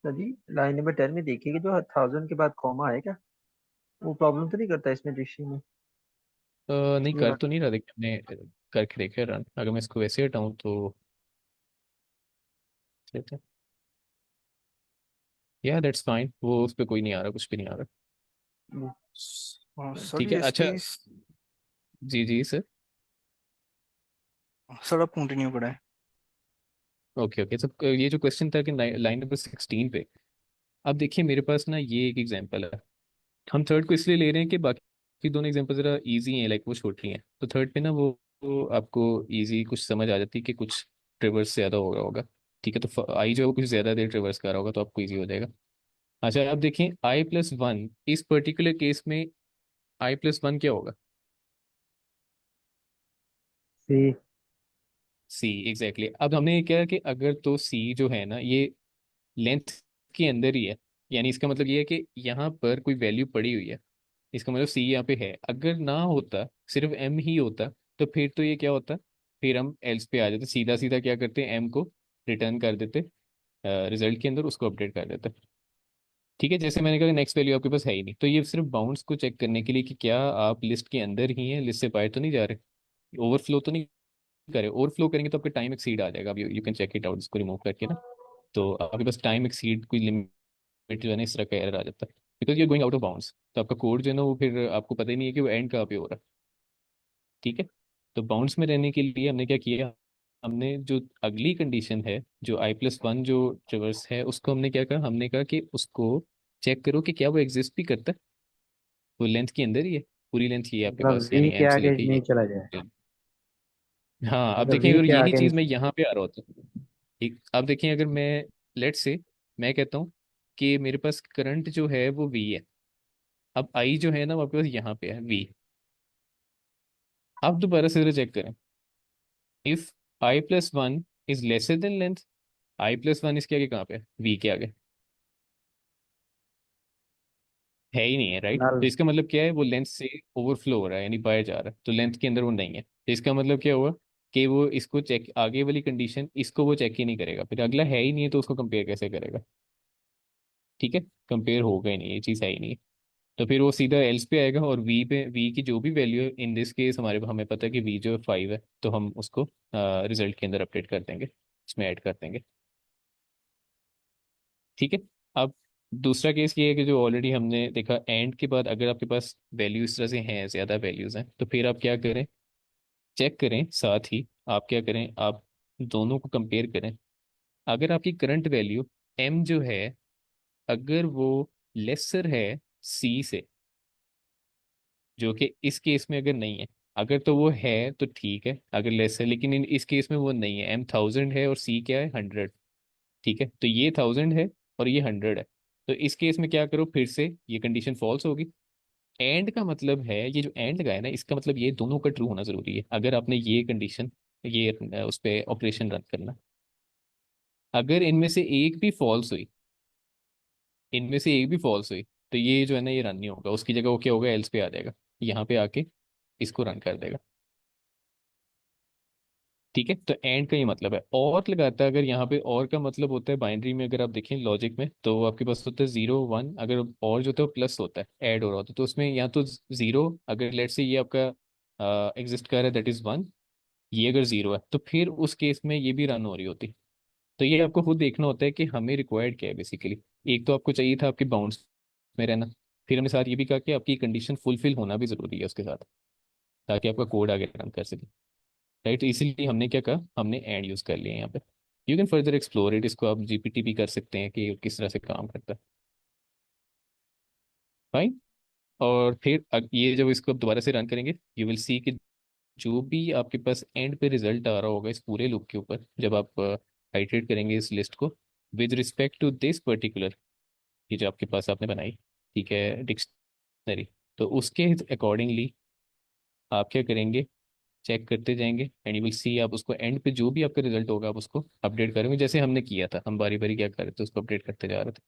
सर जी, लाइन नंबर 10 में देखिए कि जो 1000 के बाद कॉमा है क्या, वो प्रॉब्लम तो नहीं करता इसमें डिक्शनरी में? नहीं ये कर तो वाला। नहीं रहा, देखिए हमने करके देखा रन, अगर मैं इसको वैसे हटाऊँ तो या दैट्स फाइन, वो उस पर कोई नहीं आ रहा, कुछ भी नहीं आ रहा, सर ठीक है। ये अच्छा इसकी, जी जी सर, सर आप कंटिन्यू करें। Okay okay. सब ये जो क्वेश्चन था कि लाइन नंबर 16 पे, अब देखिए मेरे पास ना ये एक एग्जांपल है, हम थर्ड को इसलिए ले रहे हैं कि बाकी दोनों एग्जांपल ज़रा इजी हैं, लाइक वो छोटी हैं, तो थर्ड पे ना वो आपको इजी कुछ समझ आ जाती है कि कुछ ट्रिवर्स ज़्यादा हो रहा होगा, ठीक है। तो आई जो है वो कुछ ज़्यादा देर ट्रिवर्स कर रहा होगा तो आपको इजी हो जाएगा। अच्छा अब देखिए I+1, इस पर्टिकुलर केस में I+1 क्या होगा, सी। C एग्जैक्टली अब हमने क्या कि अगर तो C जो है ना ये लेंथ के अंदर ही है, यानी इसका मतलब ये है कि यहाँ पर कोई वैल्यू पड़ी हुई है, इसका मतलब सी यहाँ पे है, अगर ना होता सिर्फ एम ही होता तो फिर तो ये क्या होता, फिर हम एल्स पे आ जाते, सीधा सीधा क्या करते हैं एम को रिटर्न कर देते रिजल्ट के अंदर, उसको अपडेट कर देते, ठीक है। जैसे मैंने कहा नेक्स्ट वैल्यू आपके पास है ही नहीं, तो ये सिर्फ बाउंड्स को चेक करने के लिए कि क्या आप लिस्ट के अंदर ही हैं, लिस्ट से बाहर तो नहीं जा रहे, ओवरफ्लो तो नहीं करे, ओवरफ्लो करेंगे तो आपका टाइम एक्सीड आ जाएगा, अब you can check it out, इसको रिमूव करके ना, तो आपके पास टाइम एक्सीड कोई लिमिट जो है ना इस तरह का एरर आ जाता है, because you going out of bounds, तो आपका कोड जो है ना वो फिर आपको पता ही नहीं है कि वो एंड कहाँ पे हो रहा है, ठीक है। तो बाउंड्स में रहने के लिए हमने क्या किया, हमने जो अगली कंडीशन है, जो i+1 जो ट्रिवर्स है, उसको हमने क्या कहा, हमने कहा कि उसको चेक करो कि क्या वो एग्जिस्ट भी करता है, वो लेंथ के अंदर ही है, पूरी लेंथ ये है आपके मतलब पास, वी यानी के एम से आगे लेके नहीं ये। चला जाए। हाँ, अब मतलब देखिए वी अगर के यही आगे चीज़ मैं नहीं। यहाँ पे आ रहा होता, एक अब देखिए अगर मैं, लेट से मैं कहता हूँ कि मेरे पास करंट जो है वो वी है, अब आई जो है ना वो आपके पास यहाँ पे है वी। आप दोबारा से जरा चेक करें, if i+1 is lesser than length, i+1 इसके आगे कहाँ पे है, वी के आगे है ही नहीं है, राइट? फिलहाल तो इसका मतलब क्या है, वो लेंथ से ओवरफ्लो हो रहा है, यानी बाहर जा रहा है, तो लेंथ के अंदर वो नहीं है, तो इसका मतलब क्या हुआ कि वो इसको चेक, आगे वाली कंडीशन इसको वो चेक ही नहीं करेगा, फिर अगला है ही नहीं है तो उसको कंपेयर कैसे करेगा? ठीक है, कंपेयर होगा ही नहीं, ये चीज़ है ही नहीं। तो फिर वो सीधा एल्स पे आएगा, और वी पे, वी की जो भी वैल्यू है, इन दिस केस हमारे हमें पता है कि वी जो है 5 है, तो हम उसको रिजल्ट के अंदर अपडेट कर देंगे, इसमें ऐड कर देंगे। ठीक है। अब दूसरा केस ये है कि जो ऑलरेडी हमने देखा, एंड के बाद अगर आपके पास वैल्यू इस तरह से हैं, ज़्यादा वैल्यूज़ हैं, तो फिर आप क्या करें, चेक करें, साथ ही आप क्या करें, आप दोनों को कंपेयर करें। अगर आपकी करंट वैल्यू एम जो है, अगर वो लेसर है सी से, जो कि इस केस में अगर नहीं है, अगर तो वो है तो ठीक है, अगर लेस है, लेकिन इस केस में वो नहीं है, एम 1000 है और सी क्या है, 100। ठीक है, तो ये 1000 है और ये 100 है, तो इस केस में क्या करो, फिर से ये कंडीशन फॉल्स होगी। एंड का मतलब है, ये जो एंड लगाया ना, इसका मतलब ये दोनों का ट्रू होना जरूरी है, अगर आपने ये कंडीशन, ये उस पर ऑपरेशन रन करना। अगर इनमें से एक भी फॉल्स हुई, इनमें से एक भी फॉल्स हुई, तो ये जो है ना, ये रन नहीं होगा, उसकी जगह वो क्या होगा, एल्स पे आ जाएगा, यहाँ पे आके इसको रन कर देगा। ठीक है, तो एंड का ये मतलब है, और लगाता है, अगर यहाँ पे और का मतलब होता है बाइनरी में, अगर आप देखें लॉजिक में, तो आपके पास होता है 0 1, अगर और जो होता है वो प्लस होता है, ऐड हो रहा होता है, तो उसमें या तो 0, अगर लेट से ये आपका एग्जिस्ट कर रहा है, दैट इज 1, ये अगर 0 है तो फिर उस केस में ये भी रन हो रही होती। तो ये आपको खुद देखना होता है कि हमें रिक्वायर्ड क्या है बेसिकली। एक तो आपको चाहिए था आपके बाउंड्स में रहना, फिर हमने साथ ये भी कहा कि आपकी कंडीशन फुलफिल होना भी जरूरी है उसके साथ, ताकि आपका कोड आगे रन कर सके। राइट, तो इसीलिए हमने क्या कहा, हमने एंड यूज कर लिया यहाँ पे। You can further explore it, इसको आप जीपीटी भी कर सकते हैं कि किस तरह से काम करता है। फाइन। और फिर ये जब इसको आप दोबारा से रन करेंगे, यू विल सी कि जो भी आपके पास एंड पे रिजल्ट आ रहा होगा इस पूरे लूप के ऊपर, जब आप हाइड्रेट करेंगे इस लिस्ट को with respect to this particular, ये जो आपके पास आपने बनाई, ठीक है, डिक्शनरी, तो उसके अकॉर्डिंगली आप क्या करेंगे, चेक करते जाएंगे, एंड यू विल सी, आप उसको एंड पे जो भी आपका रिजल्ट होगा आप उसको अपडेट करेंगे, जैसे हमने किया था, हम बारी बारी क्या कर रहे थे, उसको अपडेट करते जा रहे थे।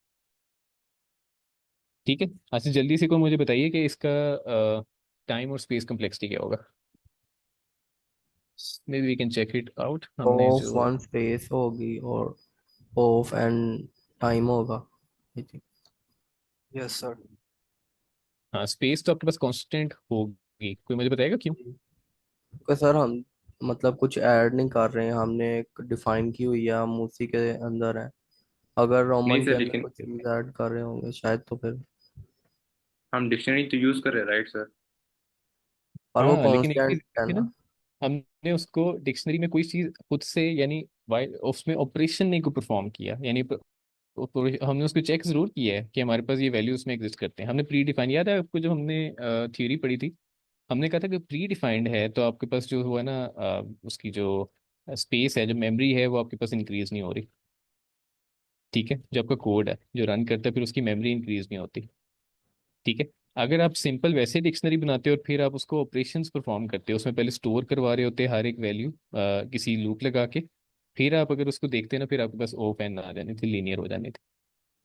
ठीक है। अच्छा, जल्दी से कोई मुझे बताइए कि इसका टाइम और स्पेस कम्प्लेक्सिटी क्या होगा, maybe we can check it out, हमने ऑफ जो। वन स्पेस होगी और ऑफ एंड टाइम होगा, आई थिंक। Yes sir. हाँ, स्पेस तो आपके पास कांस्टेंट होगी, कोई मुझे बताएगा क्यों? क्योंकि सर हम मतलब कुछ ऐड नहीं कर रहे हैं, हमने एक डिफाइन की हुई है, हम उसी के अंदर है। अगर नहीं रोमन के सर, अंदर लेकिन कुछ चीज ऐड कर रहे होंगे शायद, तो फिर हम डिक्शनरी तो यूज कर रहे हैं, राइट सर? पर वो हाँ, लेकिन एक चीज कांस्टेंट है देखिए ना। ना, हमने उसको डिक्शनरी में कोई चीज खुद से, यानी उसमें ऑपरेशन नहीं को परफॉर्म किया, यानी हमने उसको चेक जरूर किया है कि हमारे पास ये वैल्यूज में एग्जिस्ट करते हैं, हमने प्री डिफाइन, याद है आपको जब हमने थ्योरी पढ़ी थी, हमने कहा था कि प्री डिफाइंड है तो आपके पास जो हुआ ना, उसकी जो स्पेस है, जो मेमोरी है, वो आपके पास इंक्रीज नहीं हो रही। ठीक है, जो आपका कोड है जो रन करता है, फिर उसकी मेमोरी इंक्रीज नहीं होती। ठीक है। अगर आप सिंपल वैसे डिक्शनरी बनाते हो और फिर आप उसको ऑपरेशंस परफॉर्म करते हो, उसमें पहले स्टोर करवा रहे होते हैं हर एक वैल्यू किसी लूप लगा के, फिर आप अगर उसको देखते हैं ना, फिर आपके पास ओ पेन आ जानी थी, लीनियर हो जानी थी।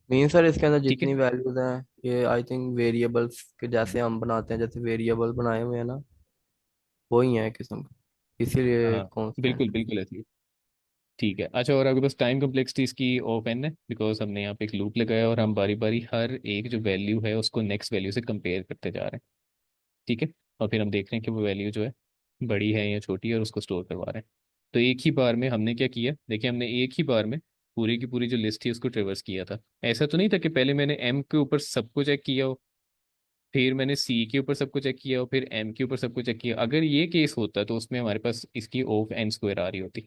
मीन सर इसके अंदर ठीक है। जितनी वैल्यूज हैं, ये आई थिंक वेरिएबल्स के जैसे हम बनाते हैं, जैसे वेरिएबल बनाए हुए हैं ना, वही है एक किस्म के, इसीलिए हाँ, बिल्कुल कांस्टेंट। बिल्कुल ऐसी है। ठीक है। अच्छा, और आपके पास टाइम कम्प्लेक्सिटी इसकी ओ पेन है, बिकॉज हमने यहाँ पे एक लूप लगाया और हम बारी बारी हर एक जो वैल्यू है उसको नेक्स्ट वैल्यू से कंपेयर करते जा रहे हैं। ठीक है, और फिर हम देख रहे हैं कि वो वैल्यू जो है बड़ी है या छोटी है, और उसको स्टोर करवा रहे हैं। तो एक ही बार में हमने क्या किया, देखिए हमने एक ही बार में पूरी की पूरी जो लिस्ट थी उसको ट्रेवर्स किया था। ऐसा तो नहीं था कि पहले मैंने एम के ऊपर सबको चेक किया हो, फिर मैंने सी के ऊपर सबको चेक किया और फिर एम के ऊपर सबको चेक किया। अगर ये केस होता तो उसमें हमारे पास इसकी ऑफ एन स्क्वायर आ रही होती।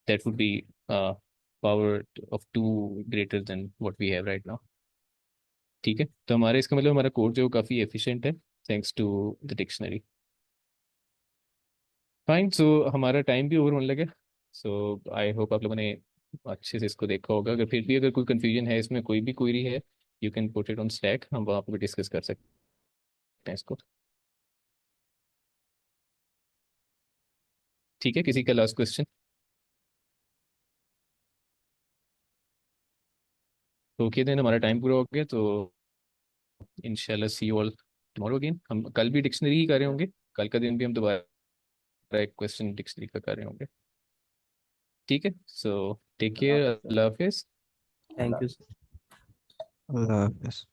That would be power of two greater than what we have right now. ठीक है, तो हमारे इसका मतलब हमारा कोड जो काफ़ी एफिशिएंट है thanks to the dictionary. Fine, so हमारा टाइम भी ओवर होने लगा। सो आई होप आप लोगों ने अच्छे से इसको देखा होगा। अगर फिर भी अगर कोई कंफ्यूजन है, इसमें कोई भी क्वेरी है, you can put it on slack, हम वहाँ पर डिस्कस कर सकते हैं इसको। ठीक है, किसी का लास्ट क्वेश्चन? ओके देन, हमारा टाइम पूरा हो गया, तो इंशाल्लाह सी यू ऑल टुमारो अगेन। हम कल भी डिक्शनरी ही कर रहे होंगे, कल का दिन भी हम दोबारा एक क्वेश्चन डिक्शनरी का कर रहे होंगे। ठीक है, सो टेक केयर, अल्लाह हाफिज़। Thank you. अल्लाह हाफिज़।